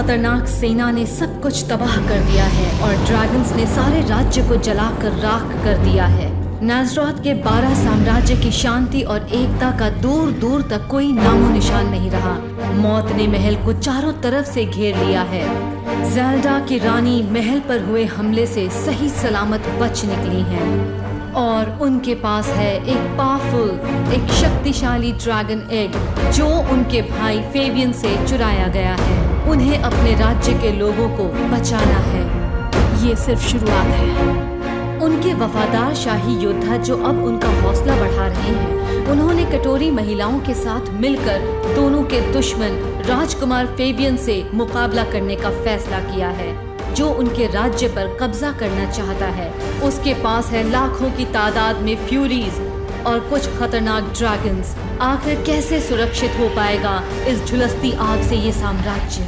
खतरनाक सेना ने सब कुछ तबाह कर दिया है और ड्रैगन्स ने सारे राज्य को जलाकर राख कर दिया है। नाज़रोथ के 12 साम्राज्य की शांति और एकता का दूर दूर तक कोई नामो निशान नहीं रहा। मौत ने महल को चारों तरफ से घेर लिया है। ज़ेल्डा की रानी महल पर हुए हमले से सही सलामत बच निकली हैं और उनके पास है एक शक्तिशाली ड्रैगन एग जो उनके भाई फेबियन से चुराया गया है। उन्हें अपने राज्य के लोगों को बचाना है। ये सिर्फ शुरुआत है। उनके वफादार शाही योद्धा जो अब उनका हौसला बढ़ा रहे हैं, उन्होंने कटोरी महिलाओं के साथ मिलकर दोनों के दुश्मन राजकुमार फेबियन से मुकाबला करने का फैसला किया है, जो उनके राज्य पर कब्जा करना चाहता है। उसके पास है लाखों की तादाद में फ्यूरीज और कुछ खतरनाक ड्रैगन्स। आखिर कैसे सुरक्षित हो पाएगा इस झुलसती आग से ये साम्राज्य?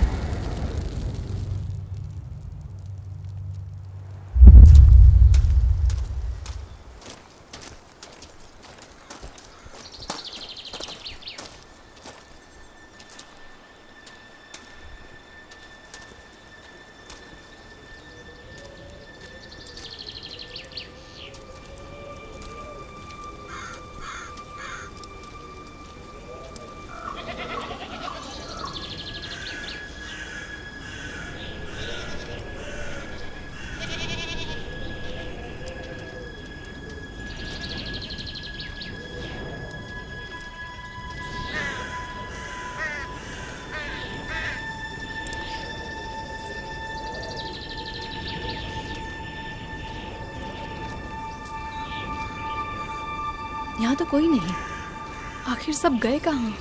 यहाँ तो कोई नहीं। आखिर सब गए कहाँ?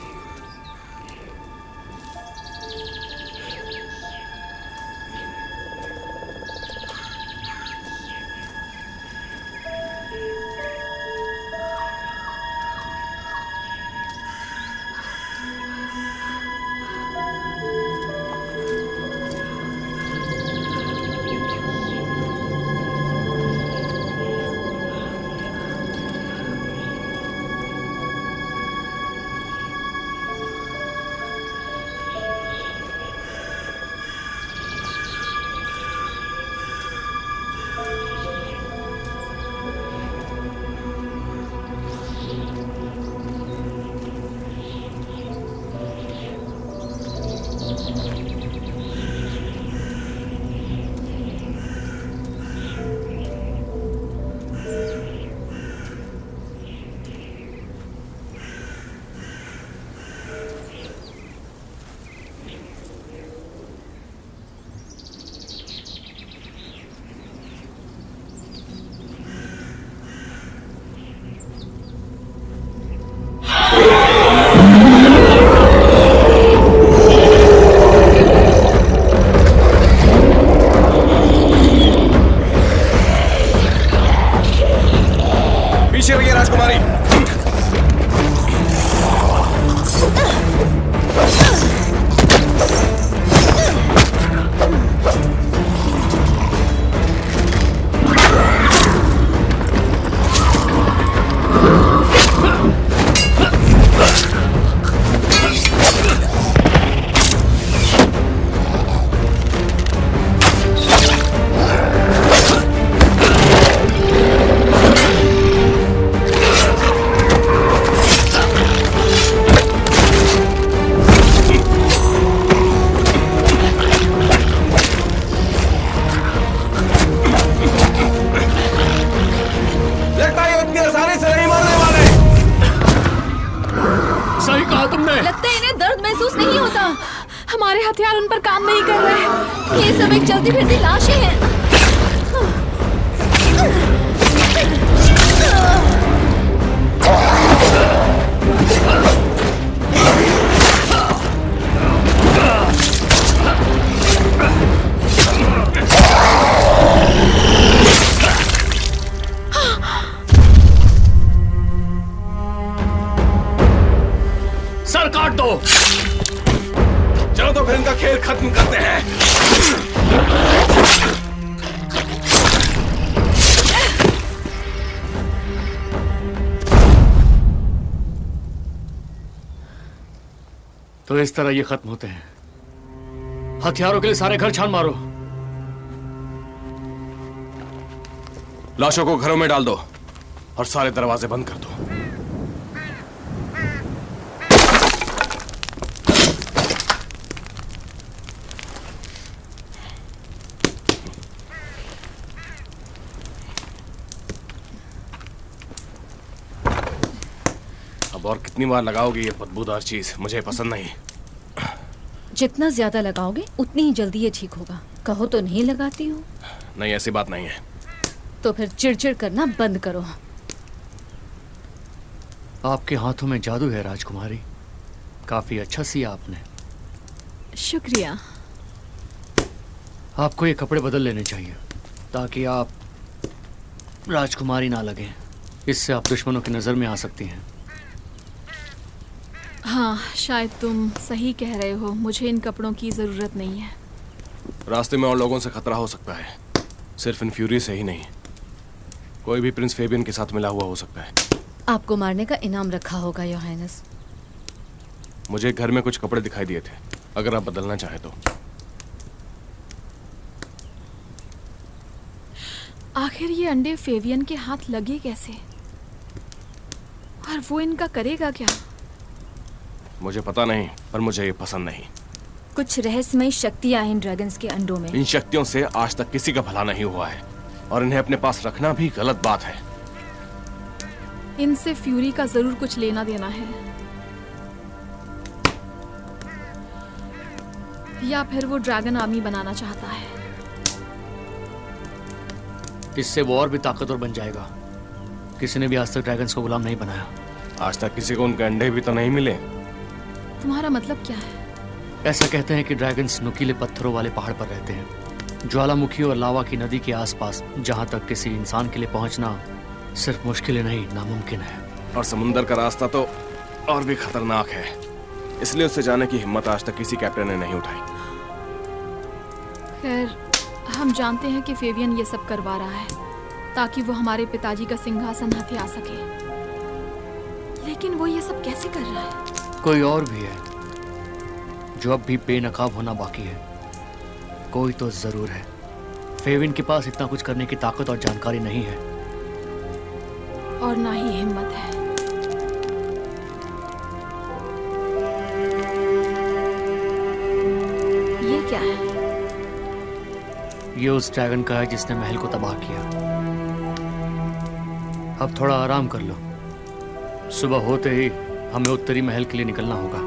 हमारे हथियार उन पर काम नहीं कर रहे। ये सब एक चलती फिरती लाशें हैं। सर काट दो। चलो तो फिर इनका खेल खत्म करते हैं। तो इस तरह ये खत्म होते हैं। हथियारों के लिए सारे घर छान मारो। लाशों को घरों में डाल दो और सारे दरवाजे बंद कर दो। अब और कितनी बार लगाओगे ये बदबूदार चीज? मुझे पसंद नहीं। जितना ज्यादा लगाओगे उतनी ही जल्दी ये ठीक होगा। कहो तो नहीं लगाती हो। नहीं, ऐसी बात नहीं है। तो फिर चिड़चिड़ करना बंद करो। आपके हाथों में जादू है राजकुमारी। काफी अच्छा सिया आपने। शुक्रिया। आपको ये कपड़े बदल लेने चाहिए ताकि आप राजकुमारी ना लगें। इससे आप दुश्मनों की नजर में आ सकती हैं। हाँ, शायद तुम सही कह रहे हो। मुझे इन कपड़ों की जरूरत नहीं है। रास्ते में और लोगों से खतरा हो सकता है, सिर्फ इन फ्यूरी से ही नहीं। कोई भी प्रिंस फेबियन के साथ मिला हुआ हो सकता है। आपको मारने का इनाम रखा होगा योर हाइनेस। मुझे घर में कुछ कपड़े दिखाई दिए थे, अगर आप बदलना चाहे तो। आखिर ये अंडे फेवियन के हाथ लगे कैसे? और वो इनका करेगा क्या? मुझे पता नहीं, पर मुझे ये पसंद नहीं। कुछ रहस्यमयी शक्तियां इन ड्रैगन्स के अंडों में। इन शक्तियों से आज तक किसी का भला नहीं हुआ है और इन्हें अपने पास रखना भी गलत बात है। इनसे फ्यूरी का जरूर कुछ लेना देना है, या फिर वो ड्रैगन आर्मी बनाना चाहता है। इससे वो और भी ताकतवर बन जाएगा। किसी ने भी आज तक ड्रैगन्स को गुलाम नहीं बनाया। आज तक किसी को उनके अंडे भी तो नहीं मिले। तुम्हारा मतलब क्या है? ऐसा कहते हैं कि ड्रैगन्स नुकीले पत्थरों वाले पहाड़ पर रहते हैं, ज्वालामुखी और लावा की नदी के आसपास, जहां तक किसी इंसान के लिए पहुंचना सिर्फ मुश्किल नहीं, नामुमकिन है। और समुंदर का रास्ता तो और भी खतरनाक है, इसलिए उससे जाने की हिम्मत आज तक किसी कैप्टन ने नहीं उठाई। खैर, हम जानते हैं कि फेवियन ये सब करवा रहा है ताकि वो हमारे पिताजी का सिंहासन हथिया सके। लेकिन वो ये सब कैसे कर रहा है? कोई और भी है जो अब भी बेनकाब होना बाकी है। कोई तो जरूर है। फेवियन के पास इतना कुछ करने की ताकत और जानकारी नहीं है, और ना ही हिम्मत है। ये क्या है? ये उस ड्रैगन का है जिसने महल को तबाह किया। अब थोड़ा आराम कर लो। सुबह होते ही हमें उत्तरी महल के लिए निकलना होगा।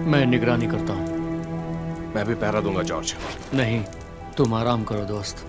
मैं निगरानी करता हूँ। मैं भी पहरा दूंगा जॉर्ज। नहीं, तुम आराम करो दोस्त।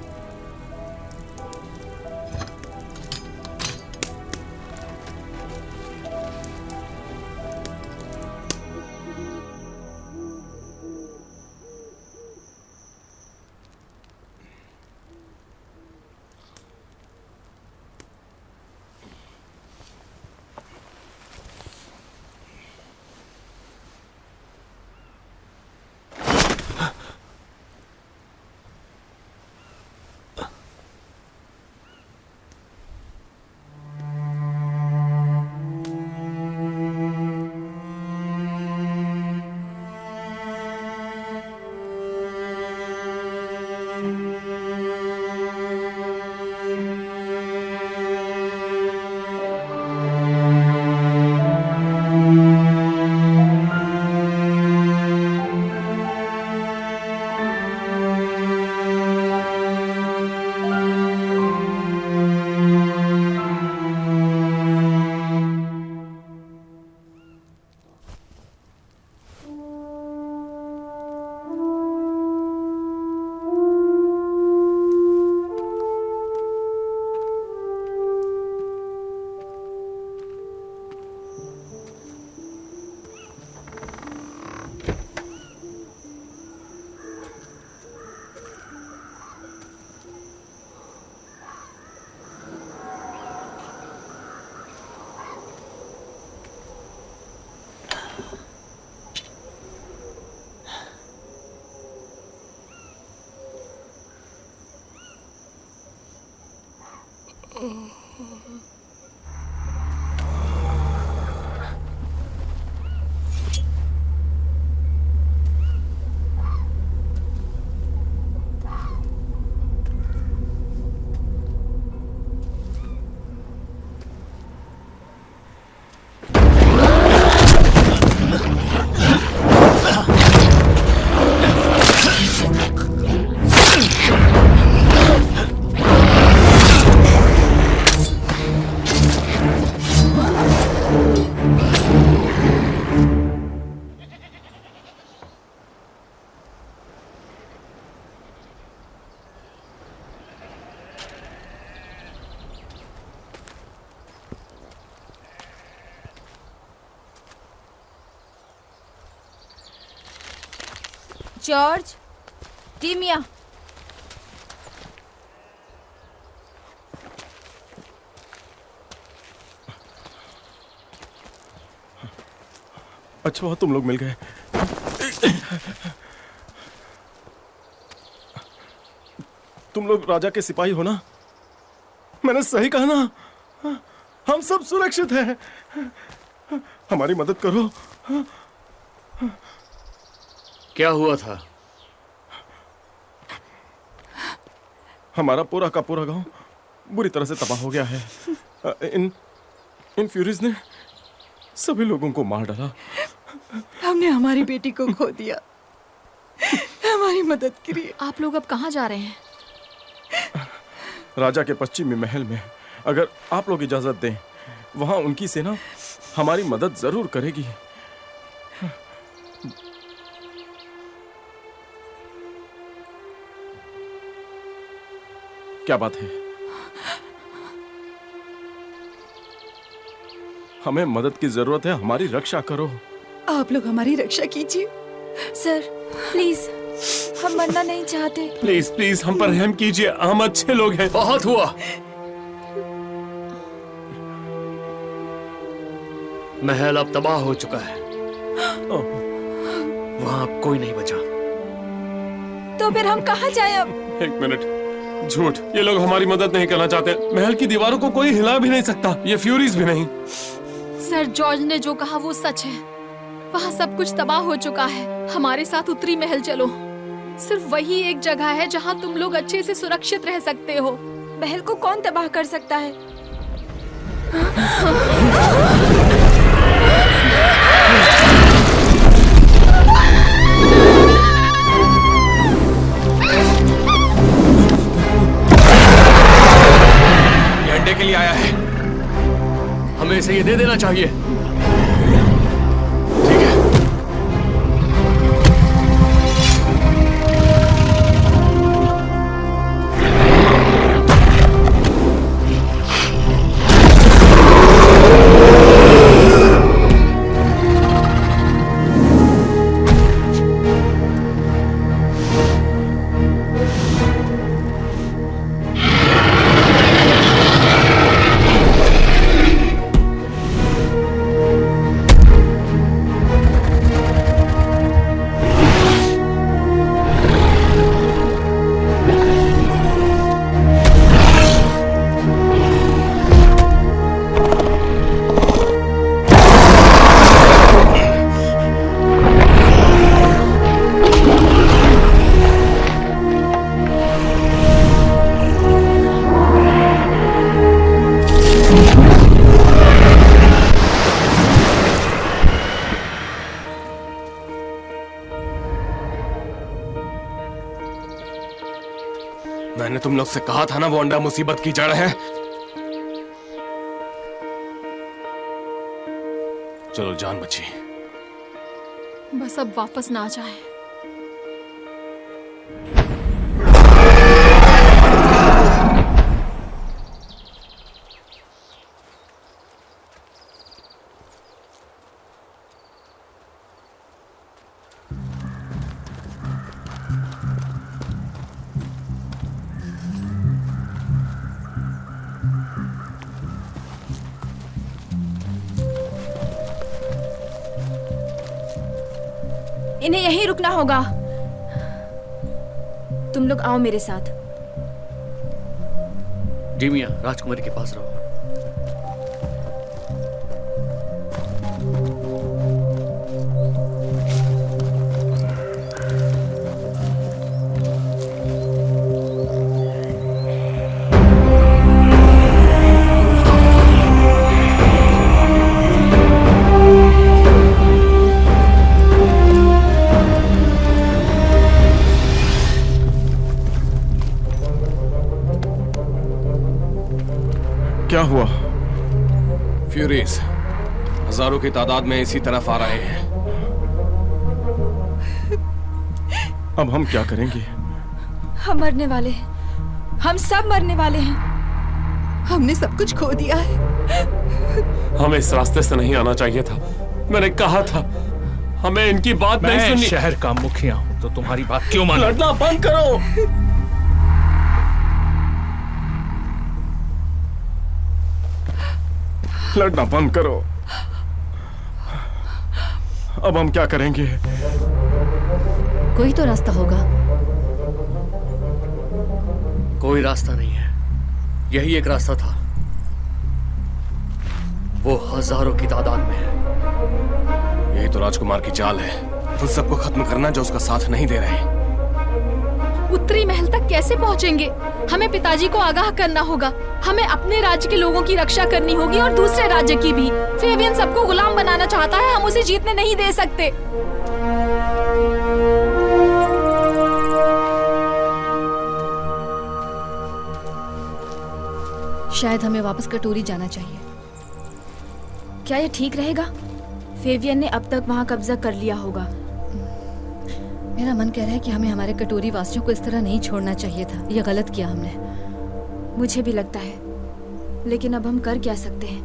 जॉर्ज, टीमिया, अच्छा हुआ तुम लोग मिल गए। तुम लोग राजा के सिपाही हो ना? मैंने सही कहा ना? हम सब सुरक्षित हैं। हमारी मदद करो। क्या हुआ था? हमारा पूरा का पूरा गांव बुरी तरह से तबाह हो गया है। इन फ्यूरीज ने सभी लोगों को मार डाला। हमने हमारी बेटी को खो दिया। हमारी मदद करिए। आप लोग अब कहाँ जा रहे हैं? राजा के पश्चिमी महल में। अगर आप लोग इजाजत दें, वहां उनकी सेना हमारी मदद जरूर करेगी। क्या बात है? हमें मदद की जरूरत है, हमारी रक्षा करो। आप लोग हमारी रक्षा कीजिए। सर प्लीज, हम मरना नहीं चाहते। प्लीज प्लीज हम पर रहम कीजिए, हम अच्छे लोग हैं। बहुत हुआ। महल अब तबाह हो चुका है। वहां अब कोई नहीं बचा। तो फिर हम कहाँ जाएं अब? एक मिनट, झूठ, ये लोग हमारी मदद नहीं करना चाहते। महल की दीवारों को कोई हिला भी नहीं सकता, ये फ्यूरीज भी नहीं। सर जॉर्ज ने जो कहा वो सच है। वहाँ सब कुछ तबाह हो चुका है। हमारे साथ उत्तरी महल चलो। सिर्फ वही एक जगह है जहाँ तुम लोग अच्छे से सुरक्षित रह सकते हो। महल को कौन तबाह कर सकता है? ये अंडे के लिए आया है। हमें इसे ये दे देना चाहिए। ठीक है। मैंने तुम लोग से कहा था ना, वो अंडा मुसीबत की जड़ है। चलो जान बची। बस अब वापस ना जाए। इन्हें यहीं रुकना होगा। तुम लोग आओ मेरे साथ। जी मियां, राजकुमारी के पास रहो। क्या हुआ? फ्यूरीज हजारों की तादाद में इसी तरफ आ रहे हैं। अब हम क्या करेंगे? हम मरने वाले हैं। हम सब मरने वाले हैं। हमने सब कुछ खो दिया है। हमें इस रास्ते से नहीं आना चाहिए था। मैंने कहा था, हमें इनकी बात नहीं मैं सुननी। शहर का मुखिया हूँ। तो तुम्हारी बात क्यों मानो? लड़ना बंद करो। लड़ना बंद करो। अब हम क्या करेंगे? कोई तो रास्ता होगा। कोई रास्ता नहीं है, यही एक रास्ता था। वो हजारों की तादाद में है। यही तो राजकुमार की चाल है, उन सबको खत्म करना जो उसका साथ नहीं दे रहे। उत्तरी महल तक कैसे पहुंचेंगे? हमें पिताजी को आगाह करना होगा। हमें अपने राज्य के लोगों की रक्षा करनी होगी और दूसरे राज्य की भी। फेबियन सबको गुलाम बनाना चाहता है, हम उसे जीतने नहीं दे सकते। शायद हमें वापस कटोरी जाना चाहिए। क्या ये ठीक रहेगा? फेबियन ने अब तक वहाँ कब्जा कर लिया होगा। मेरा मन कह रहा है कि हमें हमारे कटोरी वासियों को इस तरह नहीं छोड़ना चाहिए था। ये गलत किया हमने। मुझे भी लगता है, लेकिन अब हम कर क्या सकते हैं?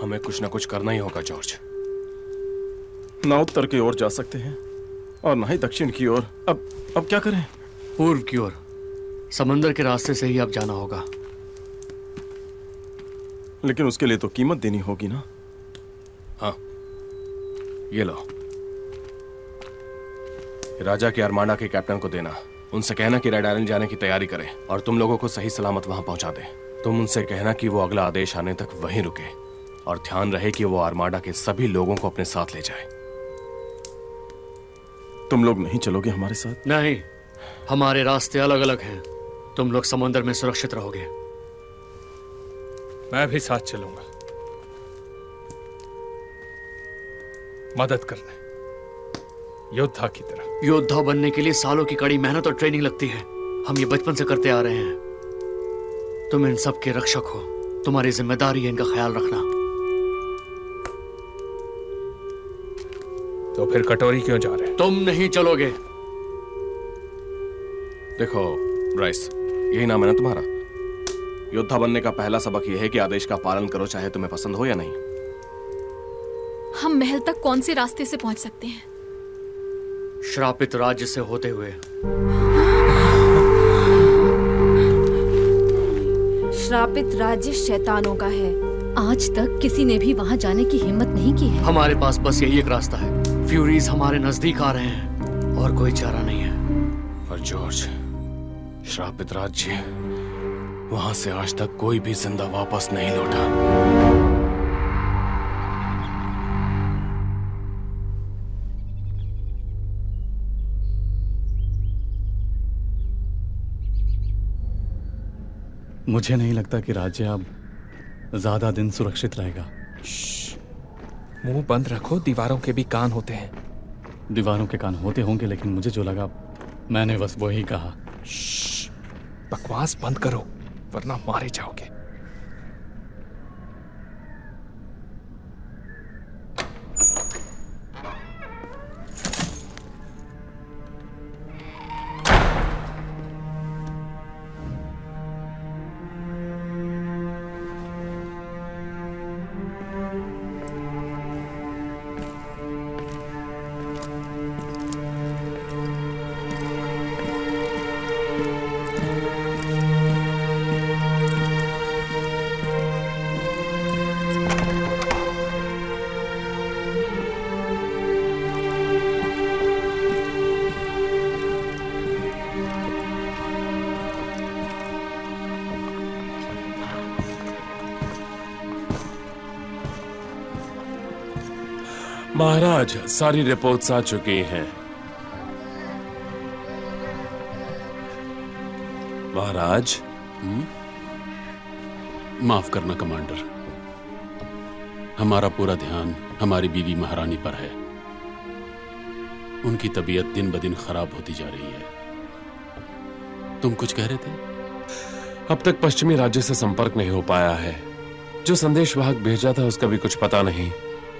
हमें कुछ ना कुछ करना ही होगा जॉर्ज। ना उत्तर की ओर जा सकते हैं और ना ही दक्षिण की ओर। अब क्या करें? पूर्व की ओर, समंदर के रास्ते से ही अब जाना होगा। लेकिन उसके लिए तो कीमत देनी होगी ना। हाँ, ये लो। राजा के आर्माडा के कैप्टन को देना। उनसे कहना कि रेड आइलैंड जाने की तैयारी करें और तुम लोगों को सही सलामत वहां पहुंचा दे। तुम उनसे कहना कि वो अगला आदेश आने तक वहीं रुके और ध्यान रहे कि वो आर्माडा के सभी लोगों को अपने साथ ले जाए। तुम लोग नहीं चलोगे हमारे साथ? नहीं, हमारे रास्ते अलग अलग हैं। तुम लोग समुद्र में सुरक्षित रहोगे। मैं भी साथ चलूंगा, मदद करने, योद्धा की तरह। योद्धा बनने के लिए सालों की कड़ी मेहनत और ट्रेनिंग लगती है। हम ये बचपन से करते आ रहे हैं। तुम इन सब के रक्षक हो, तुम्हारी जिम्मेदारी है इनका ख्याल रखना। तो फिर कटोरी क्यों जा रहे हैं? तुम नहीं चलोगे। देखो ब्राइस, यही नाम है ना तुम्हारा? योद्धा बनने का पहला सबक यह है कि आदेश का पालन करो, चाहे तुम्हें पसंद हो या नहीं। हम महल तक कौन से रास्ते से पहुंच सकते हैं? श्रापित राज्य से होते हुए। श्रापित राज्य शैतानों का है। आज तक किसी ने भी वहां जाने की हिम्मत नहीं की है। हमारे पास बस यही एक रास्ता है। फ्यूरीज हमारे नजदीक आ रहे हैं और कोई चारा नहीं है। और जॉर्ज, श्रापित राज्य, वहां से आज तक कोई भी जिंदा वापस नहीं लौटा। मुझे नहीं लगता कि राज्य अब ज्यादा दिन सुरक्षित रहेगा। मुंह बंद रखो, दीवारों के भी कान होते हैं। दीवारों के कान होते होंगे, लेकिन मुझे जो लगा मैंने बस वही कहा। बकवास बंद करो, वरना मारे जाओगे। महाराज, सारी रिपोर्ट्स आ चुकी हैं। महाराज। माफ करना कमांडर, हमारा पूरा ध्यान हमारी बीवी महारानी पर है। उनकी तबीयत दिन ब दिन खराब होती जा रही है। तुम कुछ कह रहे थे? अब तक पश्चिमी राज्य से संपर्क नहीं हो पाया है। जो संदेशवाहक भेजा था उसका भी कुछ पता नहीं।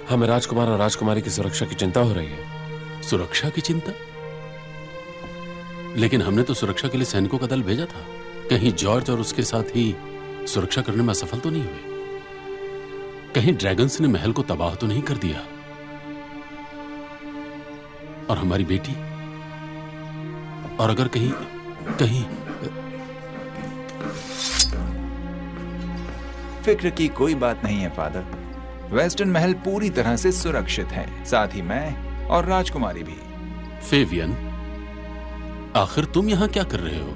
हमें राजकुमार और राजकुमारी की सुरक्षा की चिंता हो रही है। सुरक्षा की चिंता? लेकिन हमने तो सुरक्षा के लिए सैनिकों का दल भेजा था। कहीं जॉर्ज और उसके साथ ही सुरक्षा करने में असफल तो नहीं हुए? कहीं ड्रैगन्स ने महल को तबाह तो नहीं कर दिया? और हमारी बेटी? और अगर कहीं कहीं फिक्र की कोई बात नहीं है फादर। वेस्टर्न महल पूरी तरह से सुरक्षित है, साथ ही मैं और राजकुमारी भी। फेवियन, आखिर तुम यहाँ क्या कर रहे हो?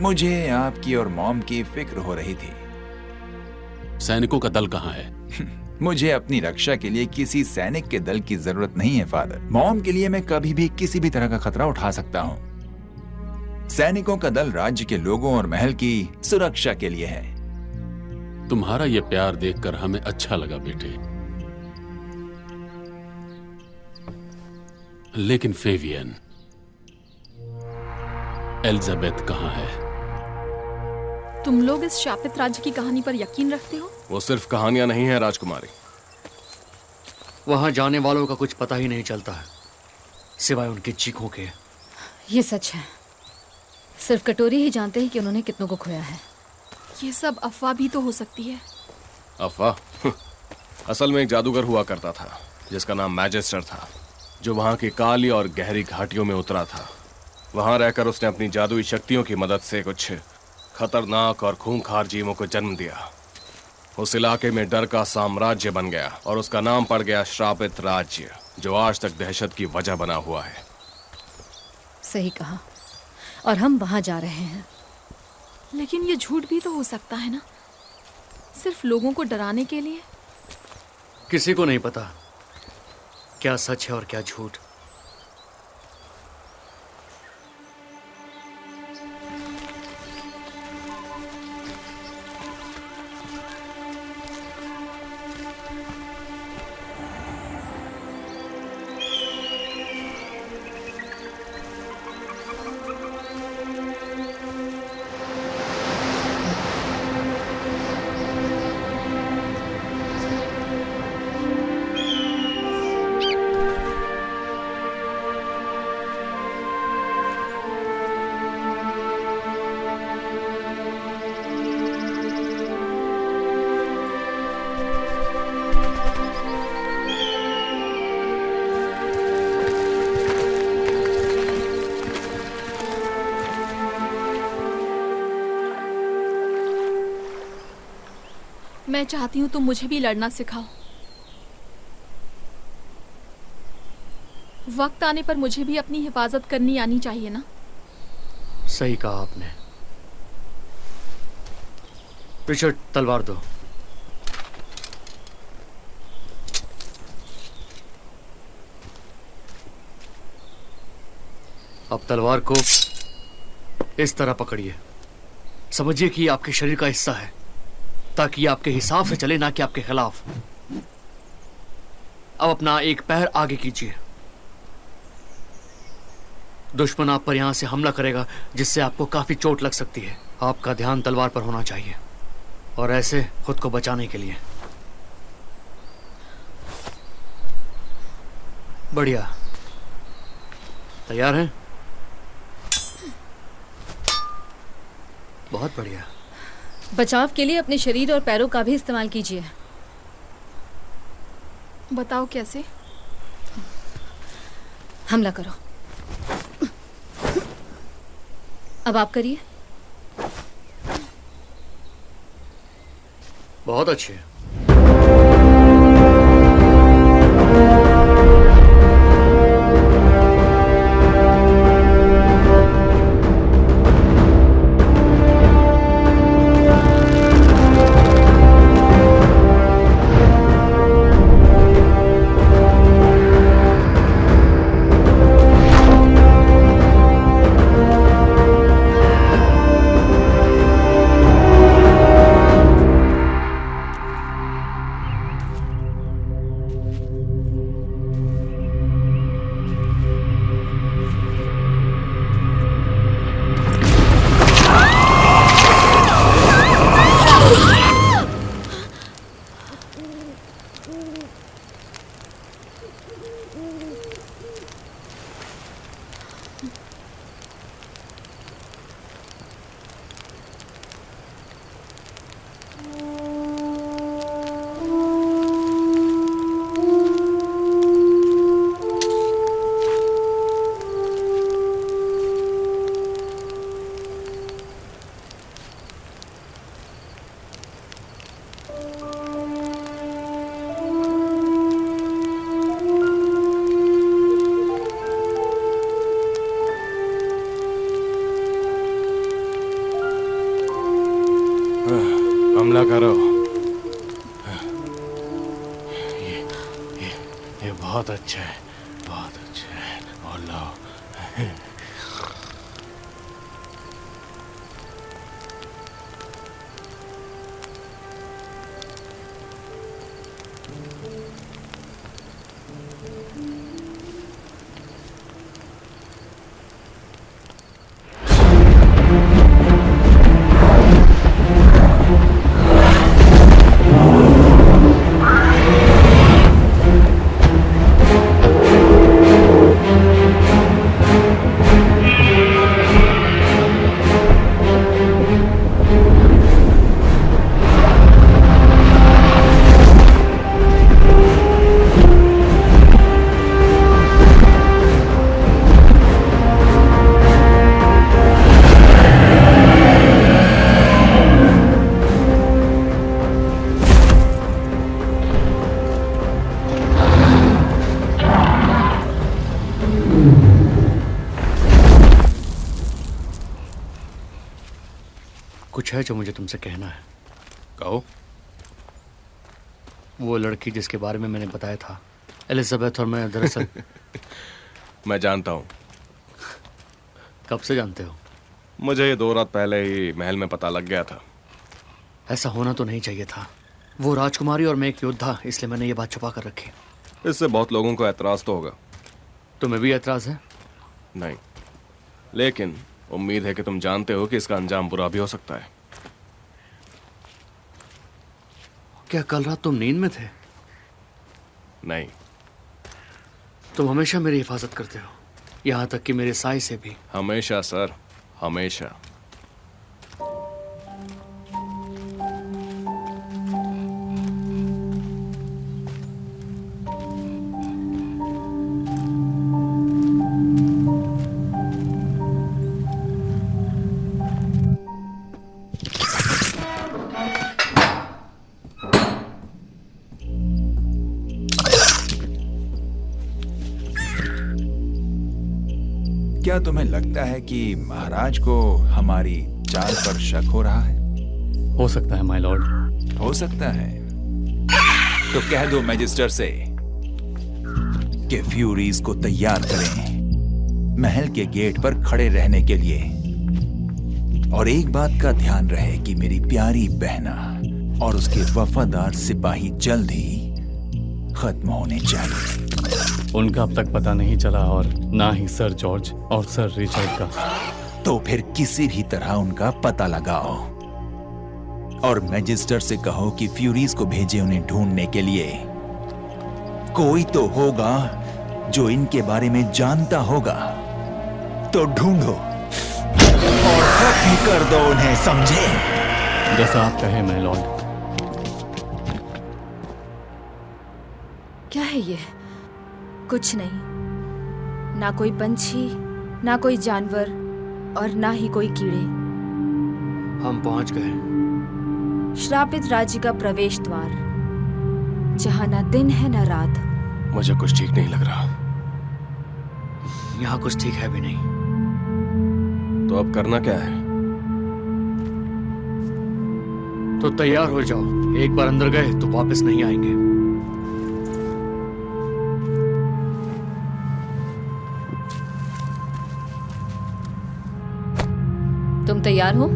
मुझे आपकी और मॉम की फिक्र हो रही थी। सैनिकों का दल कहाँ है? मुझे अपनी रक्षा के लिए किसी सैनिक के दल की जरूरत नहीं है फादर। मॉम के लिए मैं कभी भी किसी भी तरह का खतरा उठा सकता हूँ। सैनिकों का दल राज्य के लोगों और महल की सुरक्षा के लिए है। तुम्हारा ये प्यार देखकर हमें अच्छा लगा बेटे। लेकिन फेवियन, एलिजाबेथ कहाँ है? तुम लोग इस शापित राज्य की कहानी पर यकीन रखते हो? वो सिर्फ कहानियां नहीं है राजकुमारी। वहां जाने वालों का कुछ पता ही नहीं चलता है, सिवाय उनकी चीखों के। ये सच है। सिर्फ कटोरी ही जानते हैं कि उन्होंने कितनों को खोया है। ये सब अफवाह भी तो हो सकती है। अफवाह? असल में एक जादूगर हुआ करता था जिसका नाम मैजिस्टर था, जो वहां की काली और गहरी घाटियों में उतरा था। वहां रहकर उसने अपनी जादुई शक्तियों की मदद से कुछ खतरनाक और खूंखार जीवों को जन्म दिया। उस इलाके में डर का साम्राज्य बन गया और उसका नाम पड़ गया श्रापित राज्य, जो आज तक दहशत की वजह बना हुआ है। सही कहा। और हम वहां जा रहे हैं। लेकिन ये झूठ भी तो हो सकता है ना, सिर्फ लोगों को डराने के लिए। किसी को नहीं पता क्या सच है और क्या झूठ। मैं चाहती हूँ तुम मुझे भी लड़ना सिखाओ। वक्त आने पर मुझे भी अपनी हिफाजत करनी आनी चाहिए ना। सही कहा आपने। रिचर्ड, तलवार दो। अब तलवार को इस तरह पकड़िए, समझिए कि ये आपके शरीर का हिस्सा है, ताकि ये आपके हिसाब से चले, ना कि आपके खिलाफ। अब अपना एक पैर आगे कीजिए। दुश्मन आप पर यहां से हमला करेगा, जिससे आपको काफी चोट लग सकती है। आपका ध्यान तलवार पर होना चाहिए, और ऐसे खुद को बचाने के लिए। बढ़िया, तैयार हैं? बहुत बढ़िया। बचाव के लिए अपने शरीर और पैरों का भी इस्तेमाल कीजिए। बताओ कैसे? हमला करो। अब आप करिए। बहुत अच्छे। हमला करो। ये बहुत अच्छा है, बहुत अच्छा है। और लाओ। कुछ है जो मुझे तुमसे कहना है। कहो। वो लड़की जिसके बारे में मैंने बताया था, एलिजाबेथ, और मैं दरअसल मैं जानता हूँ। कब से जानते हो? मुझे ये 2 रात पहले ही महल में पता लग गया था। ऐसा होना तो नहीं चाहिए था। वो राजकुमारी और मैं एक योद्धा, इसलिए मैंने ये बात छुपा कर रखी। इससे बहुत लोगों को एतराज तो होगा। तुम्हें भी एतराज है? नहीं, लेकिन उम्मीद है कि तुम जानते हो कि इसका अंजाम बुरा भी हो सकता है। क्या कल रात तुम नींद में थे? नहीं। तुम हमेशा मेरी हिफाजत करते हो, यहाँ तक कि मेरे साय से भी। हमेशा सर, हमेशा। क्या तुम्हें लगता है कि महाराज को हमारी चाल पर शक हो रहा है? हो सकता है माय लॉर्ड। हो सकता है तो कह दो मैजिस्टर से कि फ्यूरीज को तैयार करें महल के गेट पर खड़े रहने के लिए। और एक बात का ध्यान रहे कि मेरी प्यारी बहना और उसके वफादार सिपाही जल्द ही खत्म होने चाहिए। उनका अब तक पता नहीं चला, और ना ही सर जॉर्ज और सर रिचर्ड का। तो फिर किसी भी तरह उनका पता लगाओ और मैजिस्टर से कहो कि फ्यूरीज को भेजे उन्हें ढूंढने के लिए। कोई तो होगा जो इनके बारे में जानता होगा, तो ढूंढो और खत्म कर दो उन्हें, समझे? जैसा आप कहे माय लॉर्ड। क्या है ये? कुछ नहीं, ना कोई पंछी, ना कोई जानवर, और ना ही कोई कीड़े। हम पहुंच गए श्रापित राज्य का प्रवेश द्वार, जहां ना दिन है ना रात। मुझे कुछ ठीक नहीं लग रहा। यहाँ कुछ ठीक है भी नहीं। तो अब करना क्या है? तो तैयार हो जाओ। एक बार अंदर गए तो वापस नहीं आएंगे। तुम तैयार हो?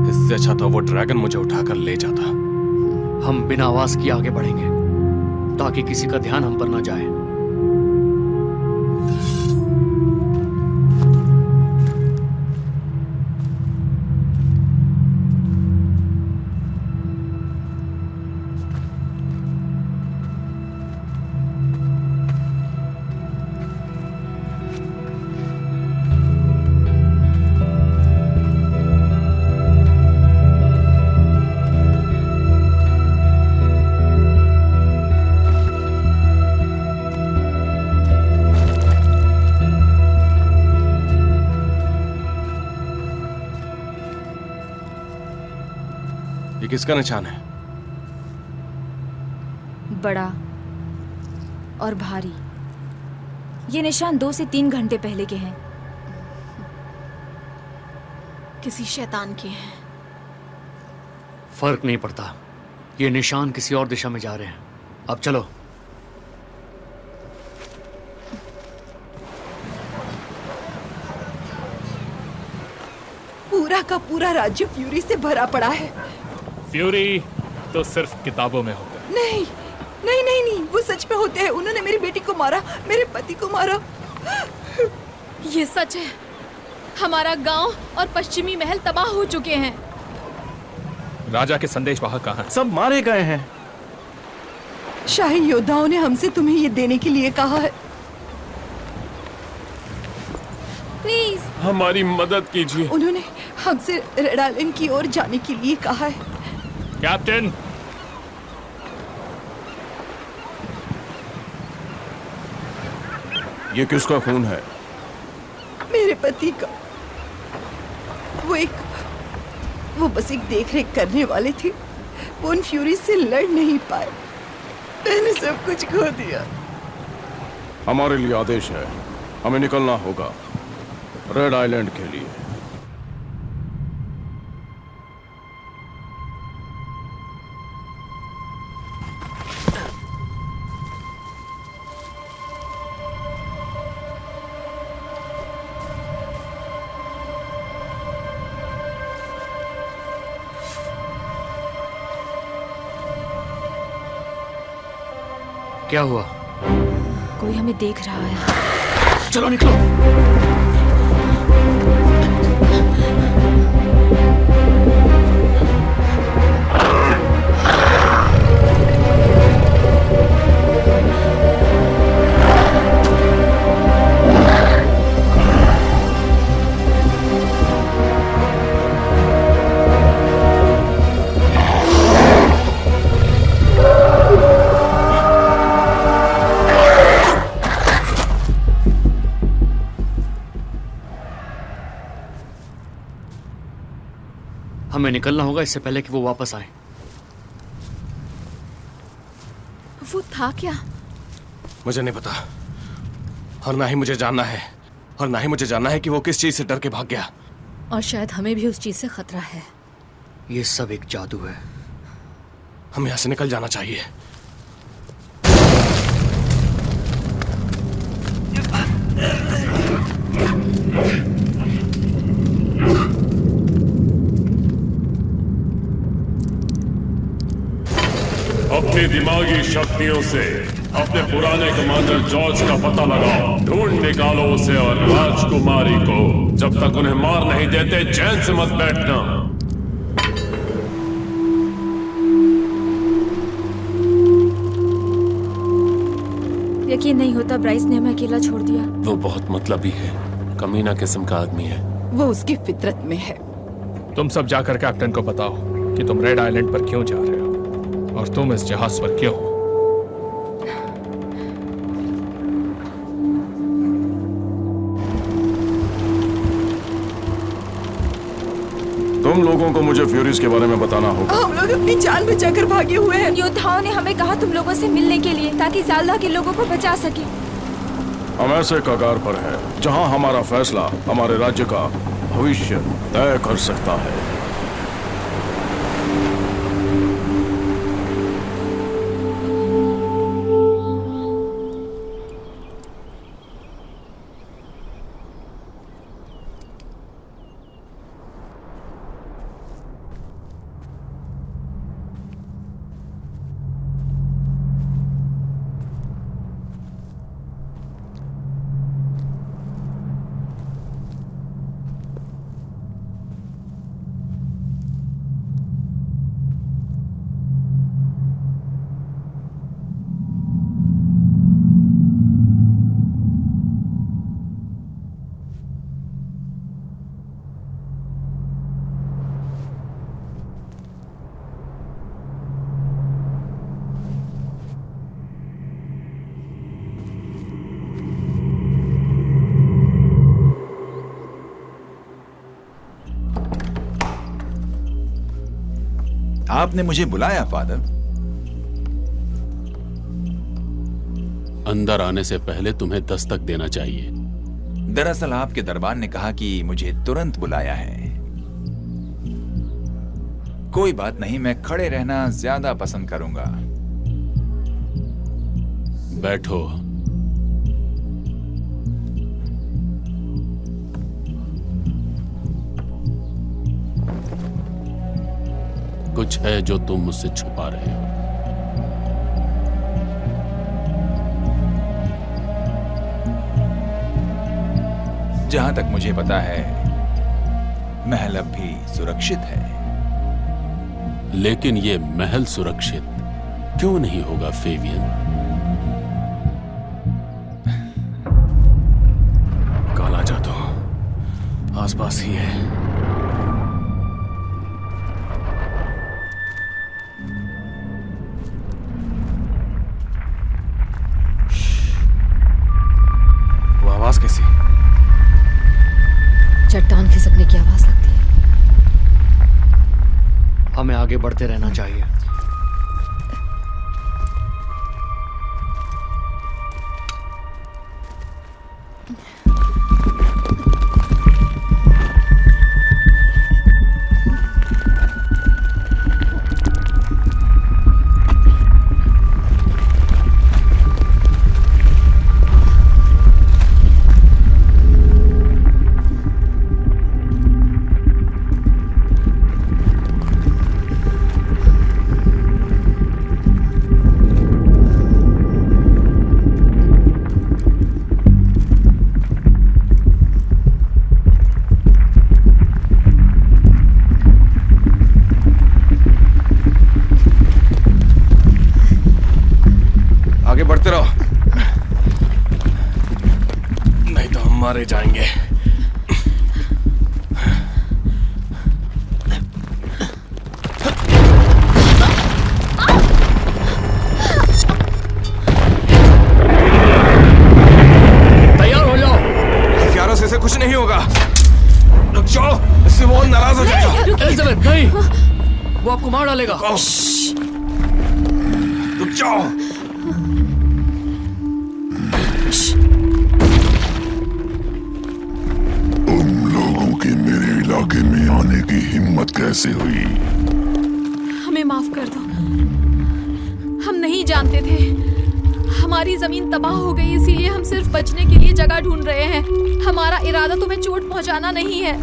इससे अच्छा था वो ड्रैगन मुझे उठाकर ले जाता। हम बिना आवाज किए आगे बढ़ेंगे ताकि किसी का ध्यान हम पर न जाए। ये किसका निशान है? बड़ा और भारी। ये निशान 2 से 3 घंटे पहले के हैं। किसी शैतान के हैं। फर्क नहीं पड़ता, ये निशान किसी और दिशा में जा रहे हैं। अब चलो। पूरा का पूरा राज्य फ्यूरी से भरा पड़ा है। फ्यूरी तो सिर्फ किताबों में होता है। नहीं नहीं नहीं नहीं, वो सच में होते हैं। उन्होंने मेरी बेटी को मारा, मेरे पति को मारा। ये सच है। हमारा गांव और पश्चिमी महल तबाह हो चुके हैं। राजा के संदेश वाहक कहाँ हैं? सब मारे गए हैं। शाही योद्धाओं ने हमसे तुम्हें ये देने के लिए कहा है। प्लीज हमारी मदद कीजिए। उन्होंने हमसे रेड आइलैंड की ओर जाने के लिए कहा है। कैप्टन, ये किसका खून है? मेरे पति का। वो बस एक देख रेख करने वाले थे। वो उन फ्यूरी से लड़ नहीं पाए। मैंने सब कुछ खो दिया। हमारे लिए आदेश है, हमें निकलना होगा रेड आइलैंड के लिए। क्या हुआ? कोई हमें देख रहा है। चलो निकलो। हमें निकलना होगा इससे पहले कि वो वापस आए। वो था क्या? मुझे नहीं पता, और ना ही मुझे जानना है, और ना ही मुझे जानना है कि वो किस चीज से डर के भाग गया। और शायद हमें भी उस चीज से खतरा है। ये सब एक जादू है। हमें यहाँ से निकल जाना चाहिए। अपनी दिमागी शक्तियों से अपने पुराने कमांडर जॉर्ज का पता लगाओ, ढूंढ निकालो उसे और राजकुमारी को। जब तक उन्हें मार नहीं देते चैन से मत बैठना। यकीन नहीं होता ब्राइस ने हमें अकेला छोड़ दिया। वो बहुत मतलबी है, कमीना किस्म का आदमी है। वो उसकी फितरत में है। तुम सब जाकर कैप्टन को बताओ कि तुम रेड आइलैंड पर क्यों जा रहे हो और तुम इस जहाज पर क्यों हो। तुम लोगों को मुझे फ्यूरीज के बारे में बताना होगा। हम लोग अपनी जान बचाकर भागे हुए हैं। योद्धाओं ने हमें कहा तुम लोगों से मिलने के लिए, ताकि ज़ाल्दा के लोगों को बचा सके। हम ऐसे कगार पर हैं जहां हमारा फैसला हमारे राज्य का भविष्य तय कर सकता है। आपने मुझे बुलाया फादर? अंदर आने से पहले तुम्हें दस्तक देना चाहिए। दरअसल आपके दरबार ने कहा कि मुझे तुरंत बुलाया है। कोई बात नहीं, मैं खड़े रहना ज्यादा पसंद करूंगा। बैठो। कुछ है जो तुम मुझसे छुपा रहे हो। जहां तक मुझे पता है, महल अब भी सुरक्षित है। लेकिन ये महल सुरक्षित क्यों नहीं होगा फेवियन? काला जादू आसपास ही है। वो आवाज कैसी? चट्टान खिसकने की आवाज लगती है। हमें आगे बढ़ते रहना चाहिए। बढ़ते रहो, नहीं तो हम मारे जाएंगे। तैयार हो जाओ। हथियारों से कुछ नहीं होगा। रुक जाओ, इससे वो नाराज हो जाएगा। एलिजाबेथ नहीं, वो आपको मार डालेगा। रुक जाओ। इलाके में आने की हिम्मत कैसे हुई? हमें माफ कर दो, हम नहीं जानते थे। हमारी जमीन तबाह हो गई, इसीलिए हम सिर्फ बचने के लिए जगह ढूंढ रहे हैं। हमारा इरादा तुम्हें चोट पहुंचाना नहीं है।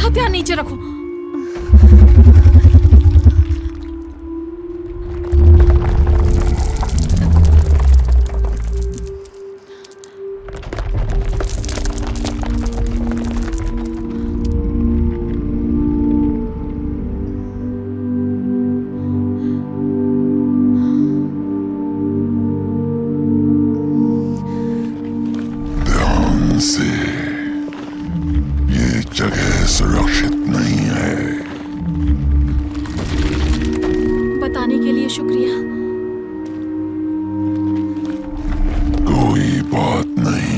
हथियार नीचे रखो। ये जगह सुरक्षित नहीं है। बताने के लिए शुक्रिया। कोई बात नहीं।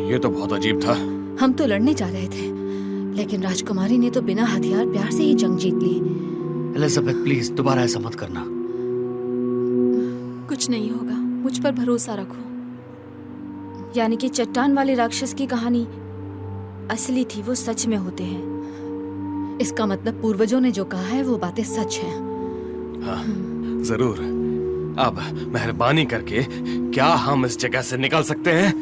ये तो बहुत अजीब था। हम तो लड़ने जा रहे थे, लेकिन राजकुमारी ने तो बिना हथियार प्यार से ही जंग जीत ली। एलिजाबेथ प्लीज दोबारा ऐसा मत करना। कुछ नहीं होगा, मुझ पर भरोसा रखो। यानी कि चट्टान वाले राक्षस की कहानी असली थी, वो सच में होते हैं। इसका मतलब पूर्वजों ने जो कहा है वो बातें सच हैं। हाँ, जरूर। अब मेहरबानी करके क्या हम इस जगह से निकल सकते हैं?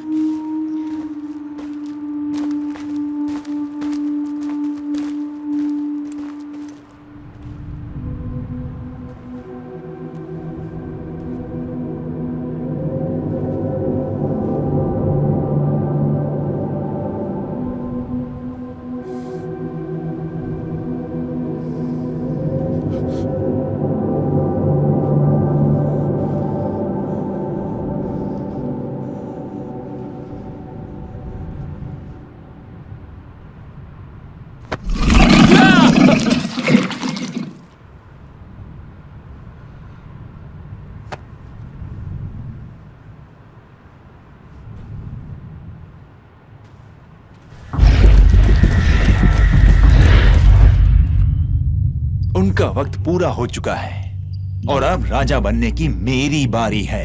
उसका वक्त पूरा हो चुका है और अब राजा बनने की मेरी बारी है।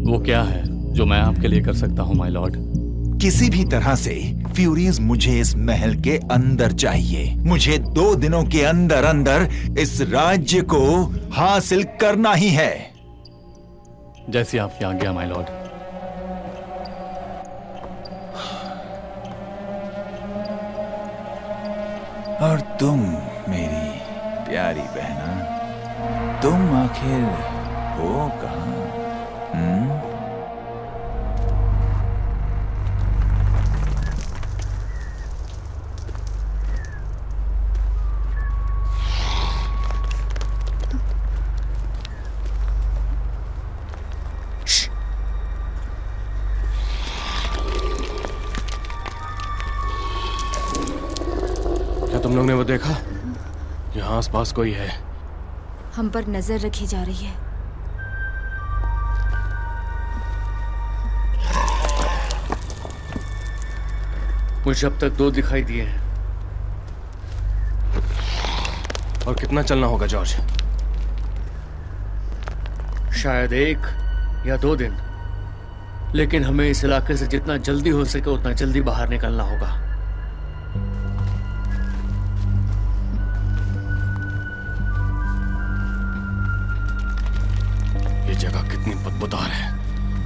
वो क्या है जो मैं आपके लिए कर सकता हूँ माय लॉर्ड? किसी भी तरह से फ्यूरीज मुझे इस महल के अंदर चाहिए। मुझे 2 दिनों के अंदर अंदर इस राज्य को हासिल करना ही है। जैसी आपकी आज्ञा माय लॉर्ड। और तुम मेरी प्यारी बहना, तुम आखिर हो कहां? क्या तुम लोग ने वो देखा? यहाँ आसपास कोई है। हम पर नजर रखी जा रही है। मुझे अब तक 2 दिखाई दिए हैं। और कितना चलना होगा जॉर्ज? शायद 1 या 2 दिन, लेकिन हमें इस इलाके से जितना जल्दी हो सके उतना जल्दी बाहर निकलना होगा। ये जगह कितनी बदबूदार है,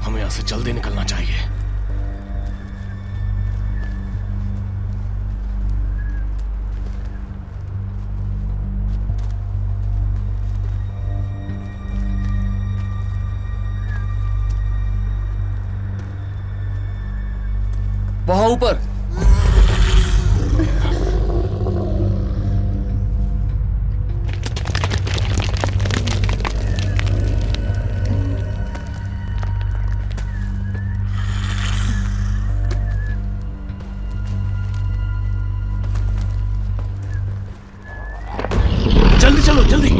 हमें यहां से जल्दी निकलना चाहिए। वहां ऊपर जल्दी चलो, जल्दी।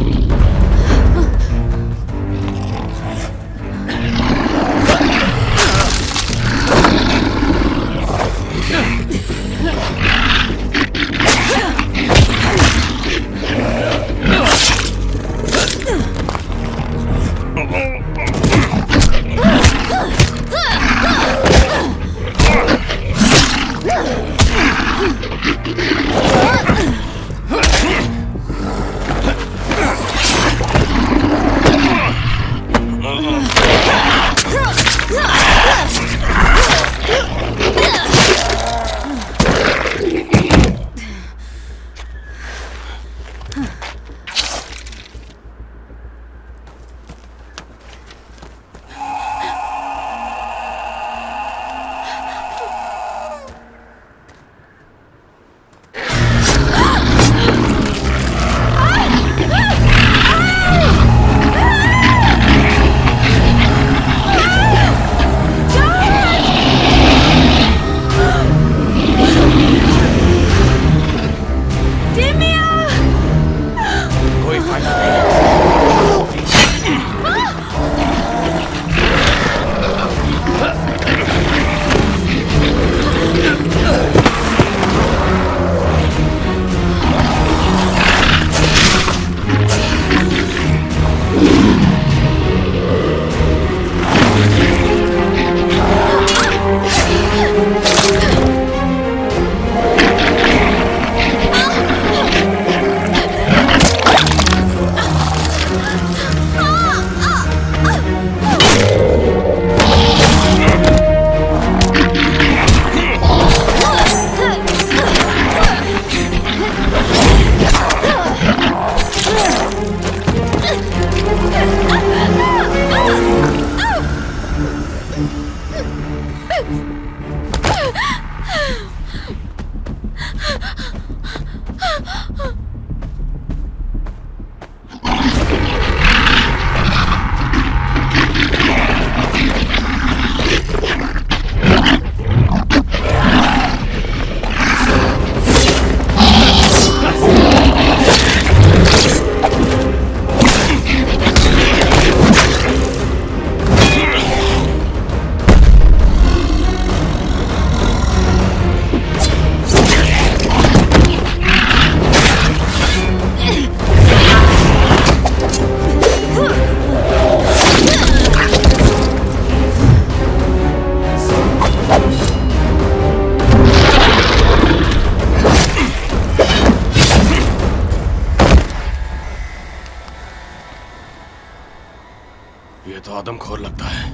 तो आदमखोर लगता है।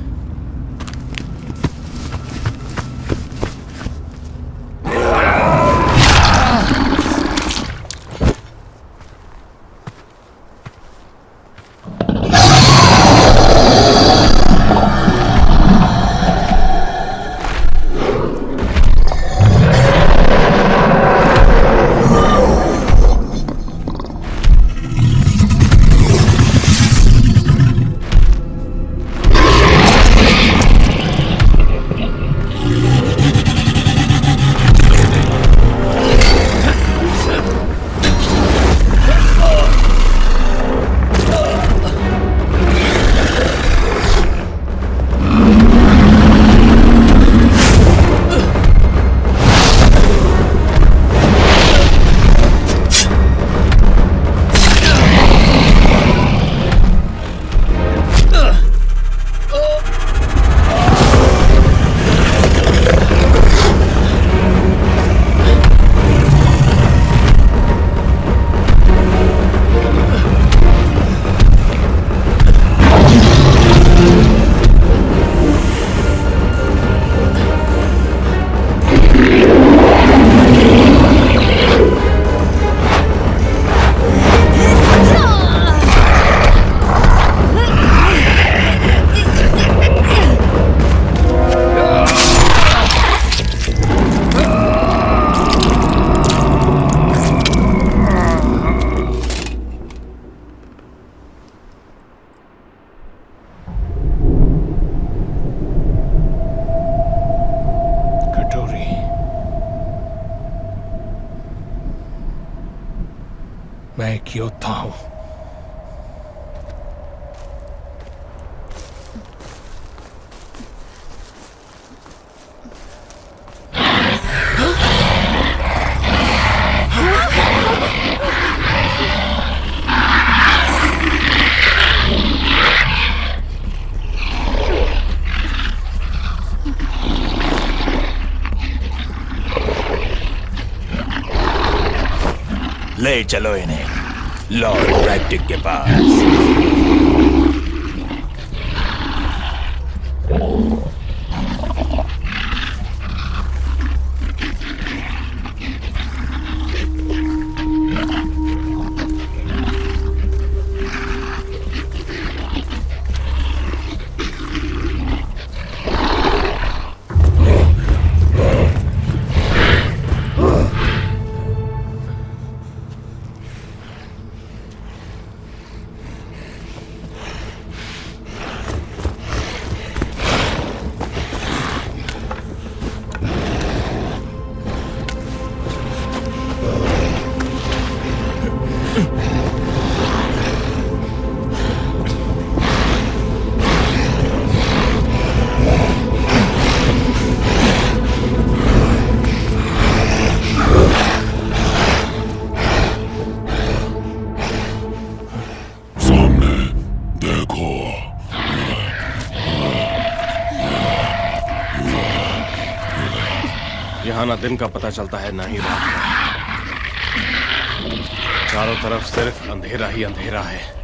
मैं एक योद्धा हूं। ले चलो इन्हें लॉर्ड रैक्टिक के पास। यहाँ ना दिन का पता चलता है ना ही रात का। चारों तरफ सिर्फ अंधेरा ही अंधेरा है।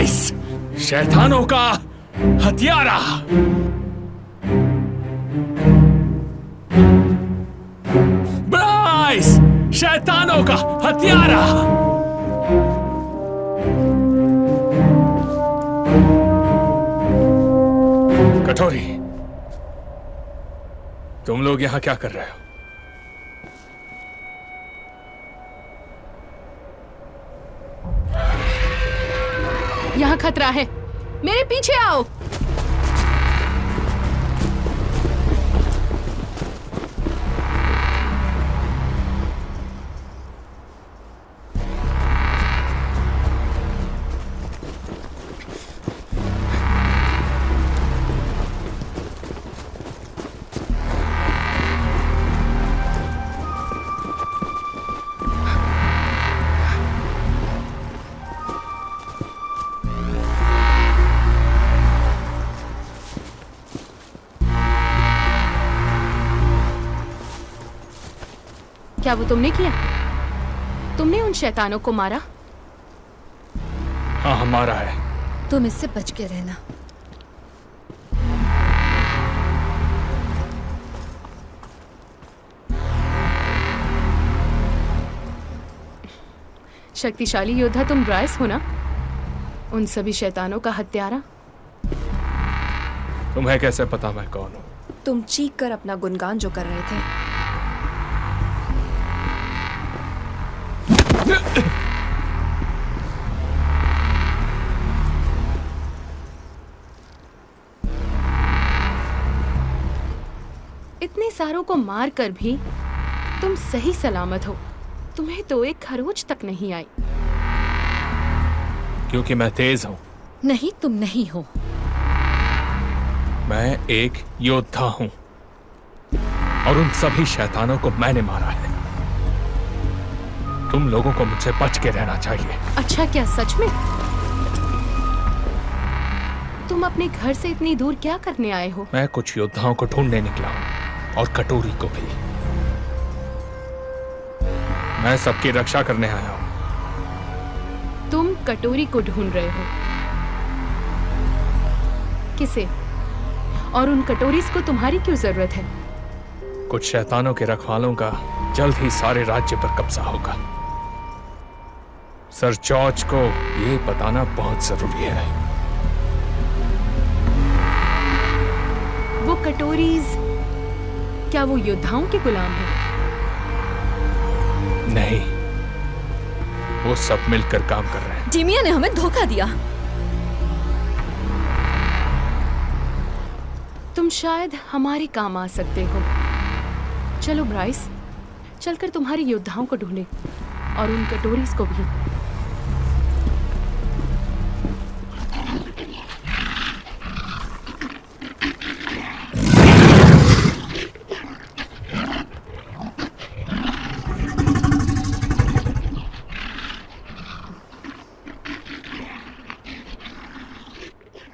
ब्राइस, शैतानों का हथियारा। ब्राइस, शैतानों का हथियारा। कटोरी, तुम लोग यहां क्या कर रहे हो? यहाँ खतरा है, मेरे पीछे आओ। क्या वो तुमने किया? तुमने उन शैतानों को मारा? हाँ, हमारा है। तुम इससे बच के रहना। शक्तिशाली योद्धा तुम ब्राइस हो ना? उन सभी शैतानों का हत्यारा? तुम्हें कैसे पता मैं कौन हूँ? तुम चीख कर अपना गुणगान जो कर रहे थे। इतने सारों को मार कर भी तुम सही सलामत हो। तुम्हें तो एक खरोच तक नहीं आई। क्योंकि मैं तेज हूं। नहीं, तुम नहीं हो। मैं एक योद्धा हूं और उन सभी शैतानों को मैंने मारा है। तुम लोगों को मुझसे बच के रहना चाहिए। अच्छा, क्या सच में? तुम अपने घर से इतनी दूर क्या करने आए हो? मैं कुछ योद्धाओं को ढूंढने निकला हूं और कटोरी को भी। मैं सबकी रक्षा करने आया हूं। तुम कटोरी को ढूंढ रहे हो? किसे? और उन कटोरीज को तुम्हारी क्यों जरूरत है? कुछ शैतानों के रखवालों का जल्द ही सारे राज्य पर कब्जा होगा। सर जॉर्ज को ये बताना बहुत जरूरी है। वो कटोरीज क्या वो योद्धाओं के गुलाम हैं? नहीं, वो सब मिलकर काम कर रहे हैं। जिमिया ने हमें धोखा दिया। तुम शायद हमारे काम आ सकते हो। चलो ब्राइस, चलकर तुम्हारे योद्धाओं को ढूंढे और उन कटोरीज को भी।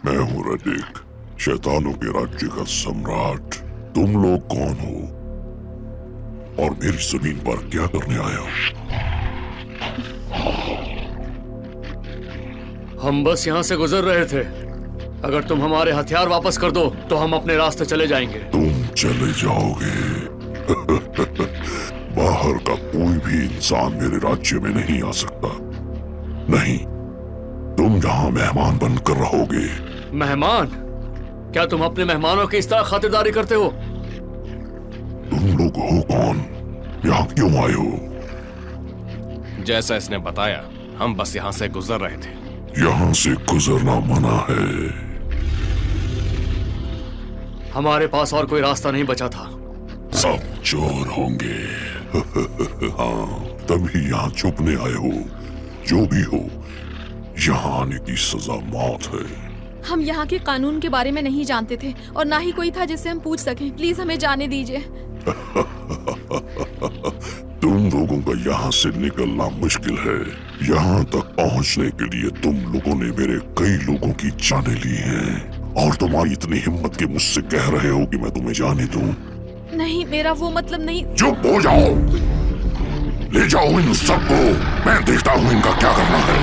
मैं हूँ रडिक, शैतानों के राज्य का सम्राट। तुम लोग कौन हो और मेरी जमीन पर क्या करने आए हो? हम बस यहाँ से गुजर रहे थे। अगर तुम हमारे हथियार वापस कर दो तो हम अपने रास्ते चले जाएंगे। तुम चले जाओगे? बाहर का कोई भी इंसान मेरे राज्य में नहीं आ सकता। नहीं, तुम यहाँ मेहमान बनकर रहोगे। मेहमान? क्या तुम अपने मेहमानों की इस तरह खातिरदारी करते हो? तुम लोग हो कौन? यहाँ क्यों आए हो? जैसा इसने बताया, हम बस यहाँ से गुजर रहे थे। यहाँ से गुजरना मना है। हमारे पास और कोई रास्ता नहीं बचा था। सब चोर होंगे। हाँ, तभी यहाँ छुपने आए हो। जो भी हो, यहाँ आने की सजा मौत है। हम यहाँ के कानून के बारे में नहीं जानते थे और ना ही कोई था जिससे हम पूछ सकें। प्लीज हमें जाने दीजिए। तुम लोगों का यहाँ से निकलना मुश्किल है। यहाँ तक पहुँचने के लिए तुम लोगों ने मेरे कई लोगों की जानें ली हैं। और तुम्हारी इतनी हिम्मत कि मुझसे कह रहे हो कि मैं तुम्हें जाने दूं? नहीं, मेरा वो मतलब नहीं। चुप हो जाओ। ले जाओ इन सबको। मैं देखता हूँ इनका क्या करना है।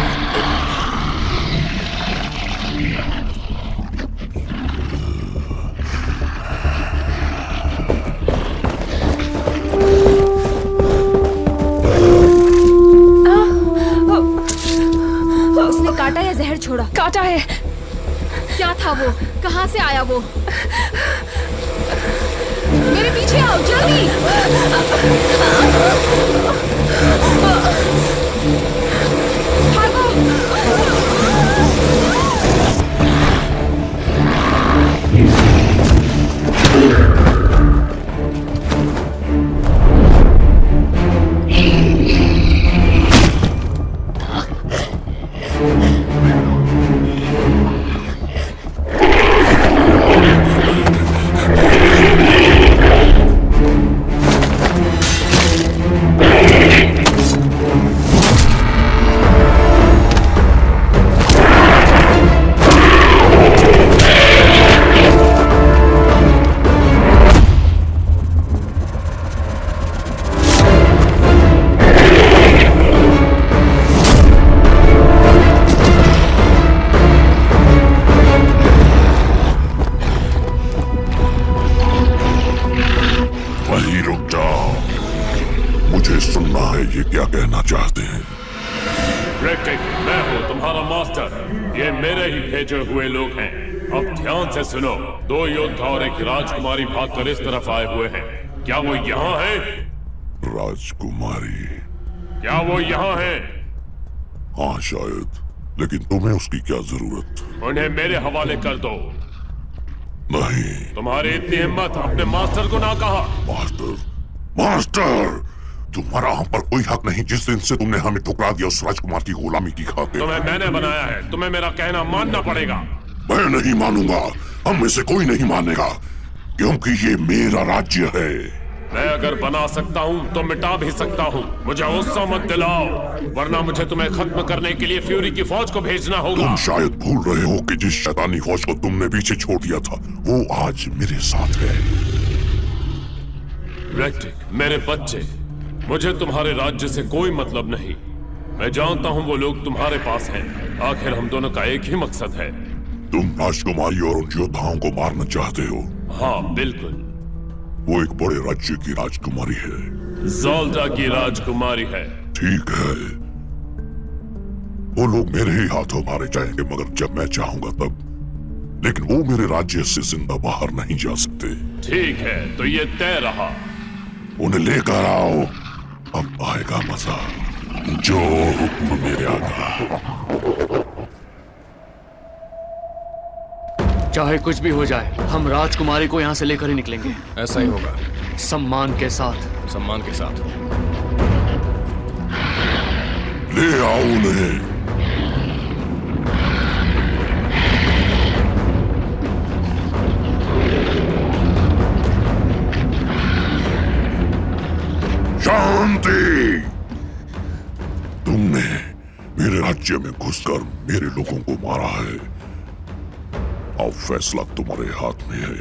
छोड़ा। काटा है। क्या था वो? कहाँ से आया वो? मेरे पीछे आओ जल्दी। भागो। वहीं रुक जाओ, मुझे सुनना है ये क्या कहना चाहते हैं। रेक्टिक, मैं हूँ तुम्हारा मास्टर। ये मेरे ही भेजे हुए लोग हैं। अब ध्यान से सुनो। 2 योद्धा और एक राजकुमारी भागकर इस तरफ आए हुए हैं। क्या वो यहाँ है? राजकुमारी? क्या वो यहाँ है? हाँ शायद, लेकिन तुम्हें उसकी क्या जरूरत? उन्हें मेरे हवाले कर दो। नहीं। तुम्हारी इतनी हिम्मत, अपने मास्टर को ना कहा। मास्टर? मास्टर, तुम्हारा हम पर कोई हक नहीं। जिस दिन से तुमने हमें ठुकरा दिया उस राजकुमार की गुलामी की खातिर। तुम्हें मैंने बनाया है, तुम्हें मेरा कहना मानना पड़ेगा। मैं नहीं मानूंगा, हम में से कोई नहीं मानेगा, क्योंकि ये मेरा राज्य है। मैं अगर बना सकता हूँ तो मिटा भी सकता हूँ। मुझे गुस्सा मत दिलाओ, वरना मुझे तुम्हें खत्म करने के लिए फ्यूरी की फौज को भेजना होगा। तुम शायद भूल रहे हो कि जिस शैतानी फौज को तुमने पीछे छोड़ दिया था वो आज मेरे साथ है। रेक्टिक, मेरे बच्चे, मुझे तुम्हारे राज्य से कोई मतलब नहीं। मैं जानता हूँ वो लोग तुम्हारे पास हैं। आखिर हम दोनों का एक ही मकसद है। तुम राजकुमारी और उन योद्धाओं को मारना चाहते हो? हाँ बिल्कुल। वो एक बड़े राज्य की राजकुमारी है। ज़ोल्टा की राजकुमारी है। ठीक है, वो लोग मेरे ही हाथों मारे जाएंगे, मगर जब मैं चाहूंगा तब। लेकिन वो मेरे राज्य से जिंदा बाहर नहीं जा सकते। ठीक है, तो ये तय रहा। उन्हें लेकर आओ, अब आएगा मजा। जो हुक्म मेरे आका। चाहे कुछ भी हो जाए, हम राजकुमारी को यहाँ से लेकर ही निकलेंगे। ऐसा ही होगा। सम्मान के साथ। सम्मान के साथ। ले आओ उन्हें। शांति! तुमने मेरे राज्य में घुसकर मेरे लोगों को मारा है। अब फैसला तुम्हारे हाथ में है।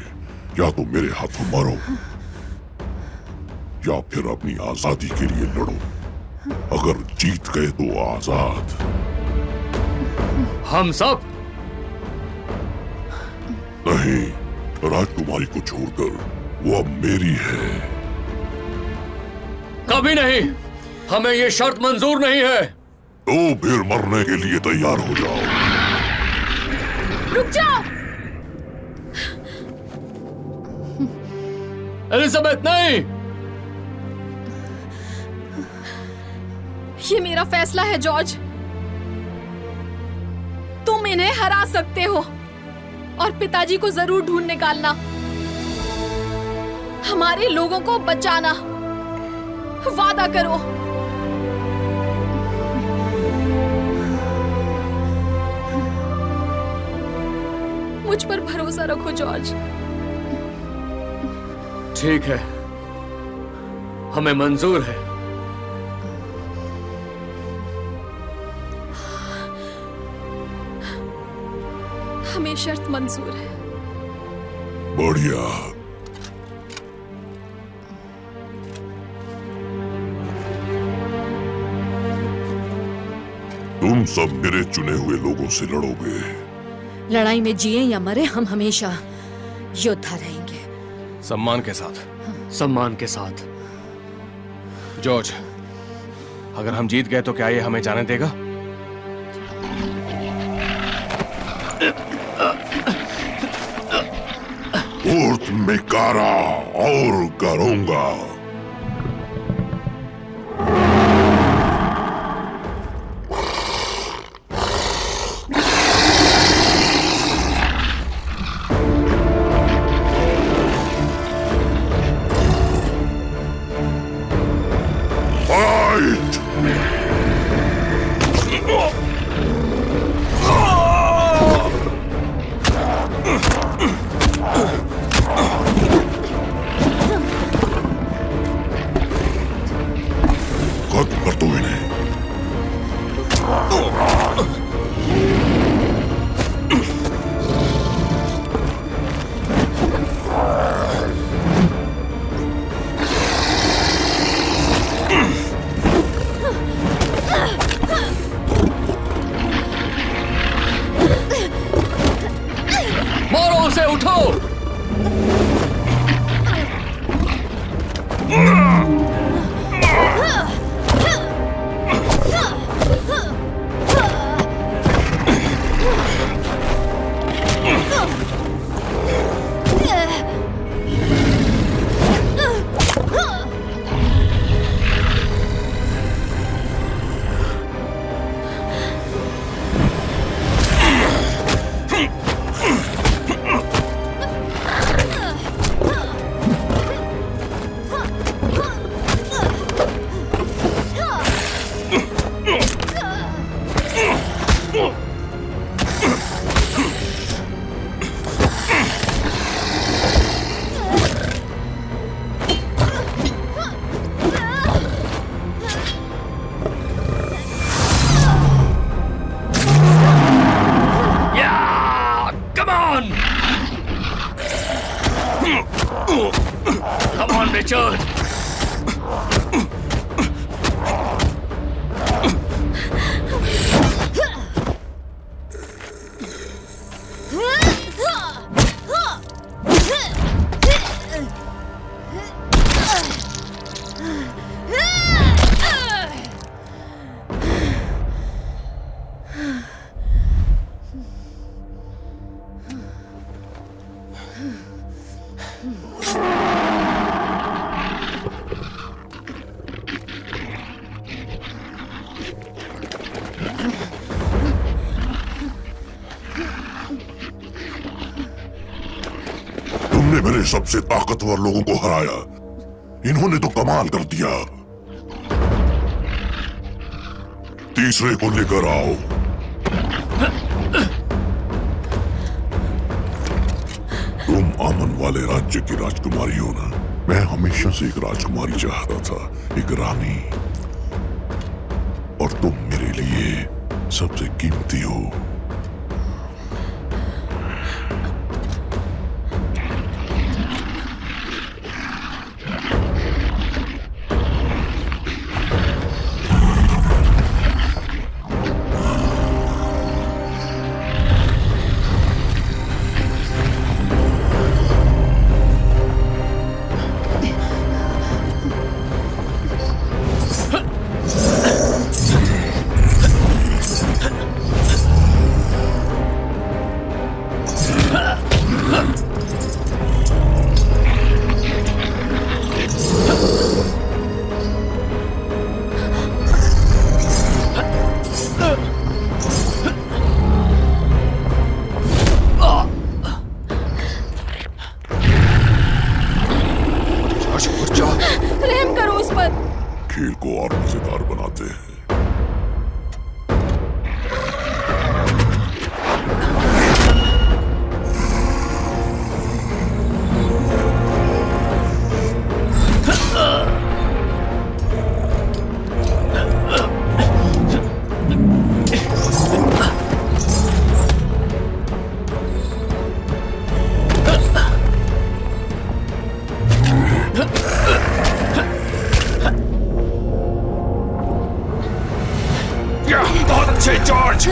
या तो मेरे हाथों मरो या फिर अपनी आजादी के लिए लड़ो। अगर जीत गए तो आजाद। हम सब नहीं, राजकुमारी को छोड़कर वो अब मेरी है। कभी नहीं, हमें ये शर्त मंजूर नहीं है। तो फिर मरने के लिए तैयार हो जाओ। रुक जाओ। एलिजाबेथ नहीं। ये मेरा फैसला है जॉर्ज। तुम इन्हें हरा सकते हो और पिताजी को जरूर ढूंढ निकालना। हमारे लोगों को बचाना। वादा करो। मुझ पर भरोसा रखो जॉर्ज। ठीक है, हमें मंजूर है। हमें शर्त मंजूर है। बढ़िया। तुम सब मेरे चुने हुए लोगों से लड़ोगे। लड़ाई में जिए या मरे, हम हमेशा योद्धा रहेंगे। सम्मान के साथ। सम्मान के साथ। जॉर्ज, अगर हम जीत गए तो क्या ये हमें जाने देगा? मैं करा और करूंगा। खत्म कर दो इन्हें। मारो उसे, उठो। Come on, Richard. तुमने मेरे सबसे ताकतवर लोगों को हराया। इन्होंने तो कमाल कर दिया। तीसरे को लेकर आओ। तुम अमन वाले राज्य की राजकुमारी हो ना? मैं हमेशा से एक राजकुमारी चाहता था, एक रानी। और तुम मेरे लिए सबसे कीमती हो। रहम करो उस पर। खेल को और मजेदार बनाते हैं। बहुत अच्छे जॉर्ज।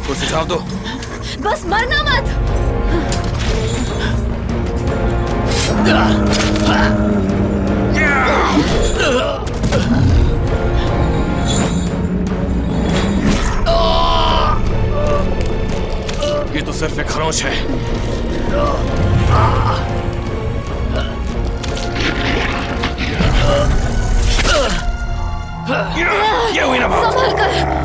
कुछ सुझाव दो। बस मरना मत। ये ये तो सिर्फ एक खरोच है। ये हुई ना बात। संभल कर।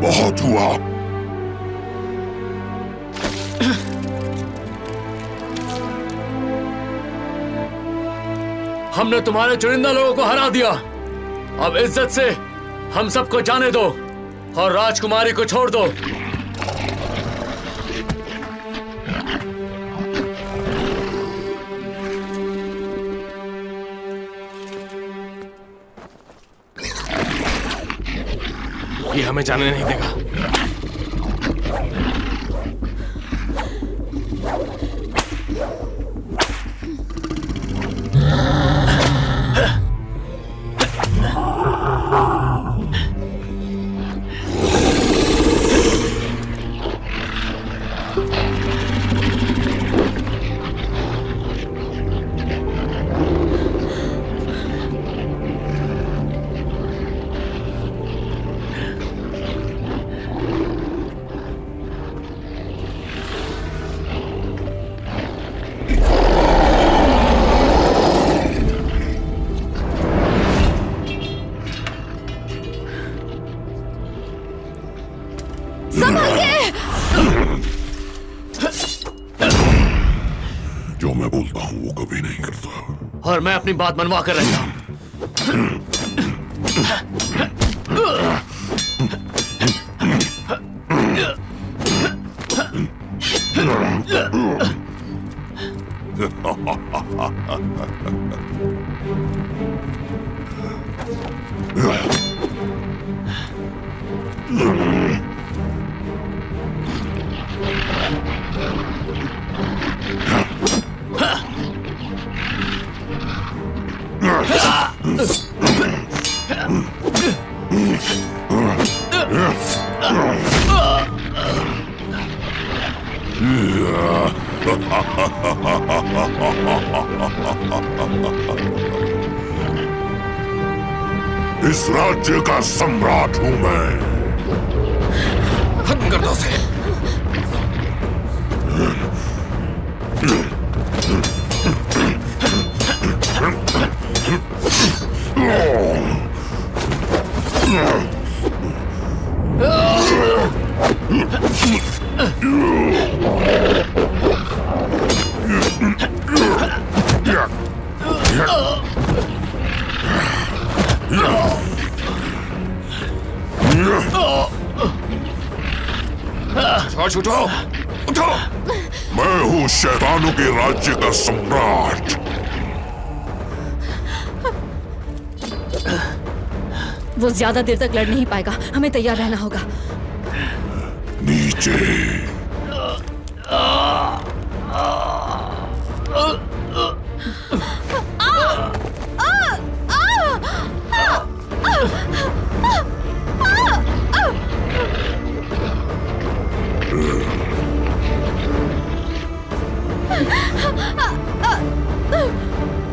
बहुत हुआ। हमने तुम्हारे चुनिंदा लोगों को हरा दिया। अब इज्जत से हम सबको जाने दो और राजकुमारी को छोड़ दो। ये हमें जाने नहीं देगा। जो मैं बोलता हूँ वो कभी नहीं करता। और मैं अपनी बात मनवा कर रहता हूँ। इस राज्य का सम्राट हूं मैं। खत्म कर दो उसे। जॉर्ज उठो, उठो। मैं हूं शैतानों के राज्य का सम्राट। वो ज्यादा देर तक लड़ नहीं पाएगा, हमें तैयार रहना होगा। नीचे।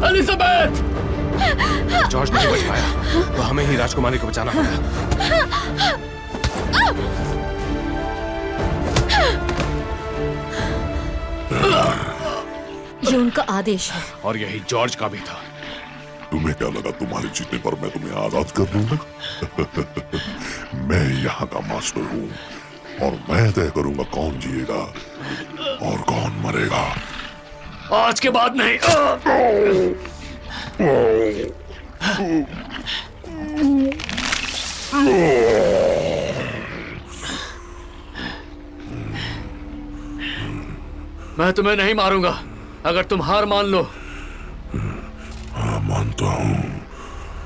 एलिजाबेथ! जॉर्ज नहीं बच पाया तो हमें ही राजकुमारी को बचाना होगा। ये उनका आदेश है। और यही जॉर्ज का भी था। तुम्हें क्या लगा तुम्हारे जीतने पर मैं तुम्हें आजाद कर दूंगा? मैं यहाँ का मास्टर हूँ और मैं तय करूंगा कौन जिएगा और कौन मरेगा। आज के बाद नहीं। मैं तुम्हें नहीं मारूंगा अगर तुम हार मान लो। हाँ, मानता हूँ।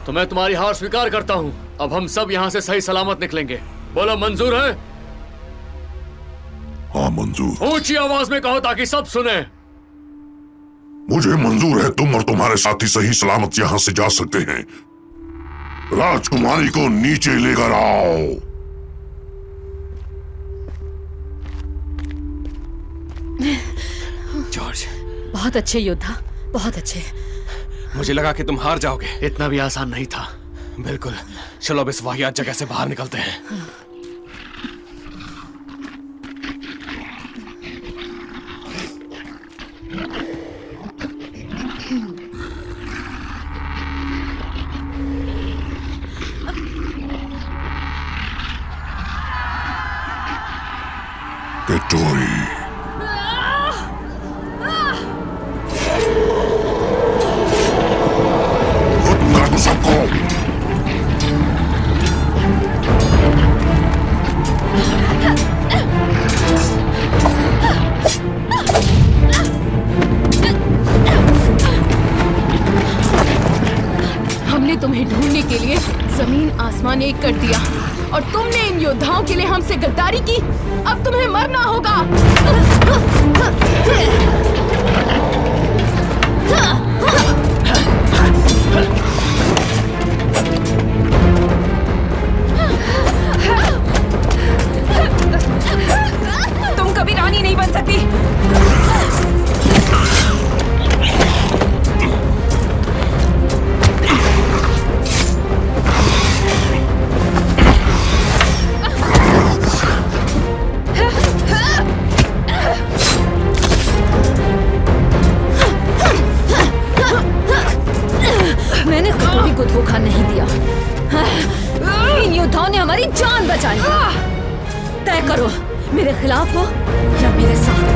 तो मैं तुम्हारी हार स्वीकार करता हूँ। अब हम सब यहाँ से सही सलामत निकलेंगे। बोलो मंजूर है? मंजूर। ऊंची आवाज में कहो ताकि सब सुने। मुझे मंजूर है, तुम और तुम्हारे साथी सही सलामत यहां से जा सकते हैं। राजकुमारी को नीचे लेकर आओ। जॉर्ज, बहुत अच्छे योद्धा, बहुत अच्छे। मुझे लगा कि तुम हार जाओगे। इतना भी आसान नहीं था। बिल्कुल। चलो अब इस वाहियात जगह से बाहर निकलते हैं। केटोरी, कर दो सबको। हमने तुम्हें ढूंढने के लिए जमीन आसमान एक कर दिया और तुमने इन योद्धाओं के लिए हमसे गद्दारी की। अब तुम्हें मरना होगा। तुम कभी रानी नहीं बन सकती। मैंने कटोरी को धोखा नहीं दिया। इन योद्धाओं ने हमारी जान बचाई। तय करो, मेरे खिलाफ हो या मेरे साथ।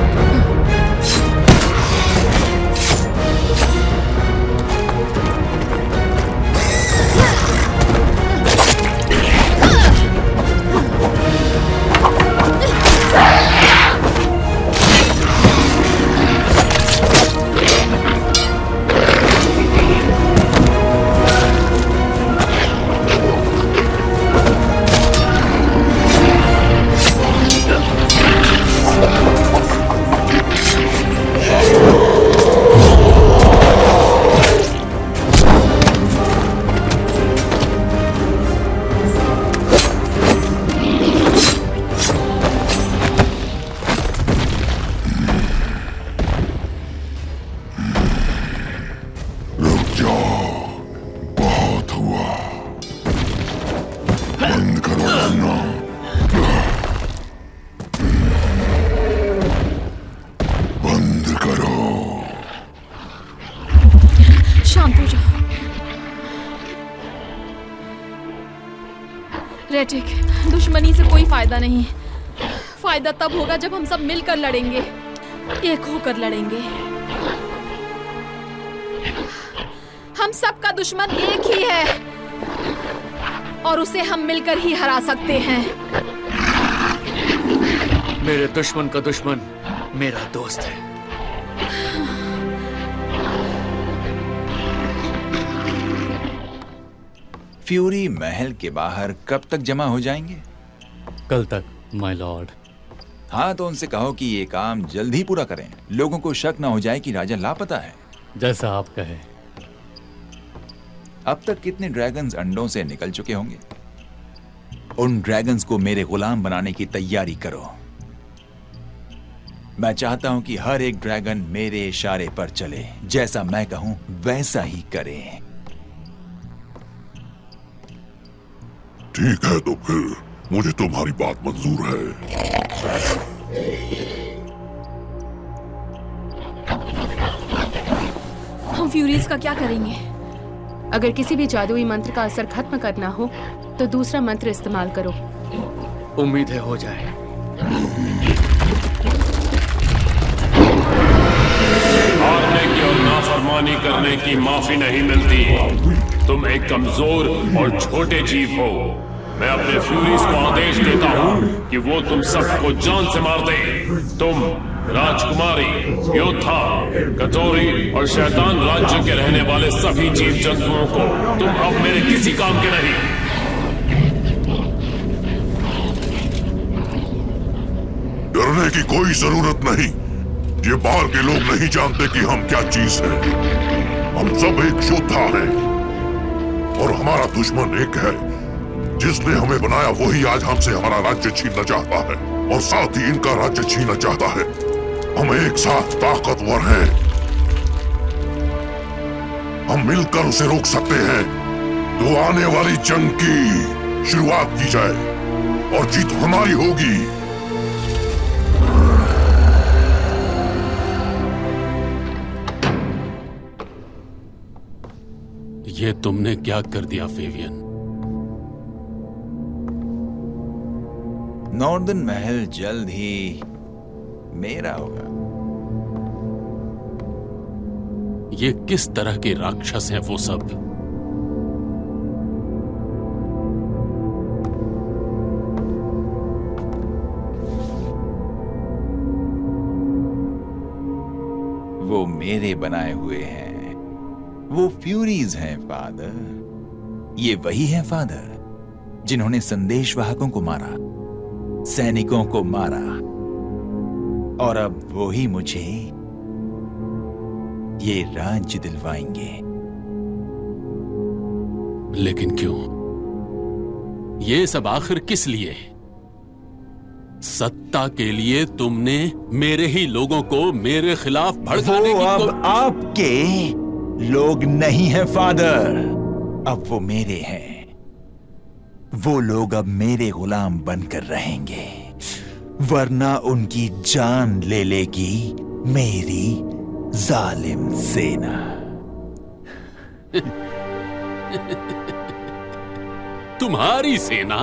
रेटिक, दुश्मनी से कोई फायदा नहीं। फायदा तब होगा जब हम सब मिलकर लड़ेंगे, एक होकर लड़ेंगे। हम सबका दुश्मन एक ही है और उसे हम मिलकर ही हरा सकते हैं। मेरे दुश्मन का दुश्मन मेरा दोस्त है। फ्यूरी महल के बाहर कब तक जमा हो जाएंगे? कल तक, माय लॉर्ड। हाँ, तो उनसे कहो कि ये काम जल्द ही पूरा करें। लोगों को शक न हो जाए कि राजा लापता है। जैसा आप कहे। अब तक कितने ड्रैगन्स अंडों से निकल चुके होंगे? उन ड्रैगन्स को मेरे गुलाम बनाने की तैयारी करो। मैं चाहता हूं कि हर एक ड्रैगन मेरे इशारे पर चले, जैसा मैं कहूं वैसा ही करे। ठीक है, तो फिर मुझे तुम्हारी बात मंजूर है। हम फ्यूरीज का क्या करेंगे? अगर किसी भी जादुई मंत्र का असर खत्म करना हो तो दूसरा मंत्र इस्तेमाल करो। उम्मीद है हो जाए। हारने की और नाफरमानी करने की माफी नहीं मिलती। तुम एक कमजोर और छोटे जीव हो। मैं अपने फ्यूरीज को आदेश देता हूं कि वो तुम सबको जान से मार दे। तुम, राजकुमारी, योद्धा, कटोरी और शैतान राज्य के रहने वाले सभी जीव जंतुओं को तुम अब मेरे किसी काम के नहीं। डरने डरने की कोई जरूरत नहीं। ये बाहर के लोग नहीं जानते कि हम क्या चीज हैं। हम सब एक योद्धा हैं और हमारा दुश्मन एक है। जिसने हमें बनाया वही आज हमसे हमारा राज्य छीनना चाहता है और साथ ही इनका राज्य छीनना चाहता है। हम एक साथ ताकतवर हैं। हम मिलकर उसे रोक सकते हैं। तो आने वाली जंग की शुरुआत की जाए और जीत हमारी होगी। ये तुमने क्या कर दिया फेवियन? नॉर्दर्न महल जल्द ही मेरा होगा। ये किस तरह के राक्षस हैं वो सब? वो मेरे बनाए हुए हैं। वो फ्यूरीज हैं फादर। ये वही है फादर जिन्होंने संदेशवाहकों को मारा, सैनिकों को मारा, और अब वो ही मुझे ये राज्य दिलवाएंगे। लेकिन क्यों? ये सब आखिर किस लिए? सत्ता के लिए तुमने मेरे ही लोगों को मेरे खिलाफ भड़काने की अब आपके लोग नहीं हैं फादर, अब वो मेरे हैं। वो लोग अब मेरे गुलाम बनकर रहेंगे, वरना उनकी जान ले लेगी मेरी जालिम सेना। तुम्हारी सेना?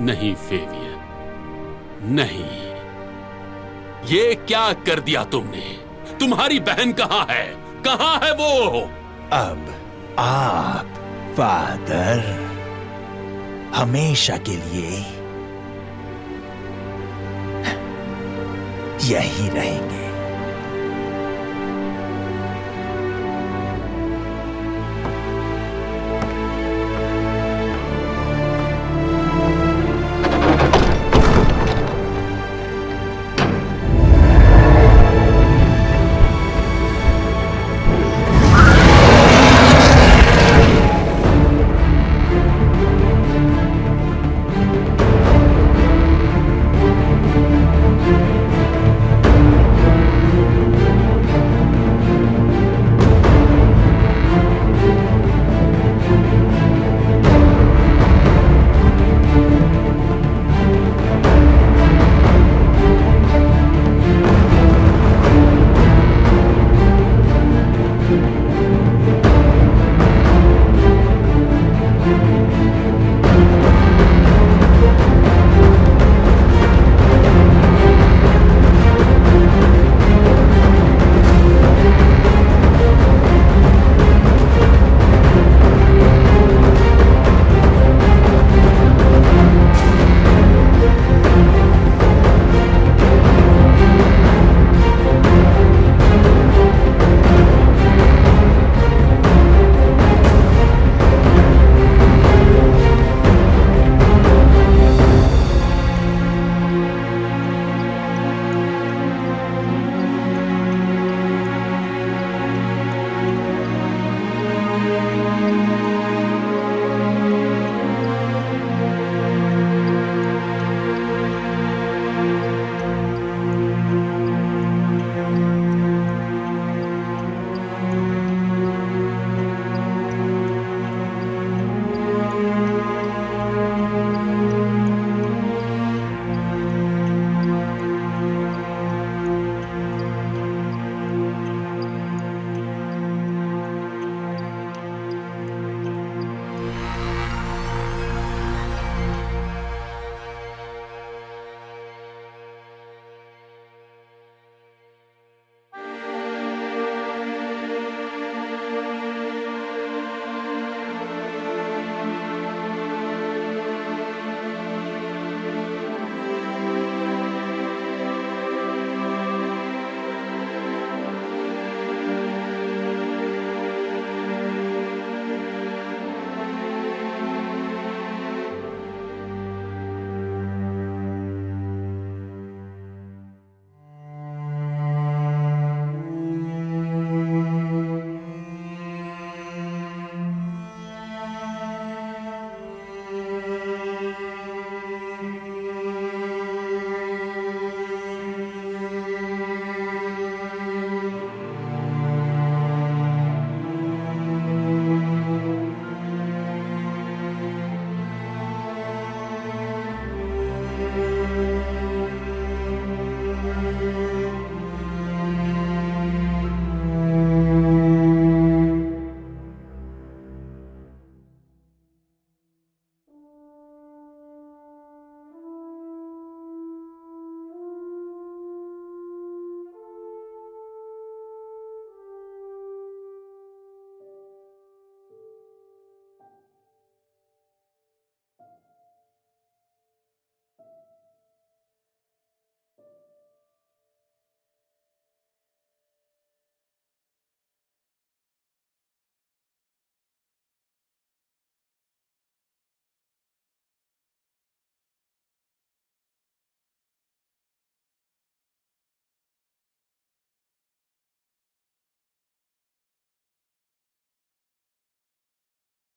नहीं फेवियन, नहीं। ये क्या कर दिया तुमने? तुम्हारी बहन कहां है? कहां है वो? अब आप फादर हमेशा के लिए यही रहेंगे।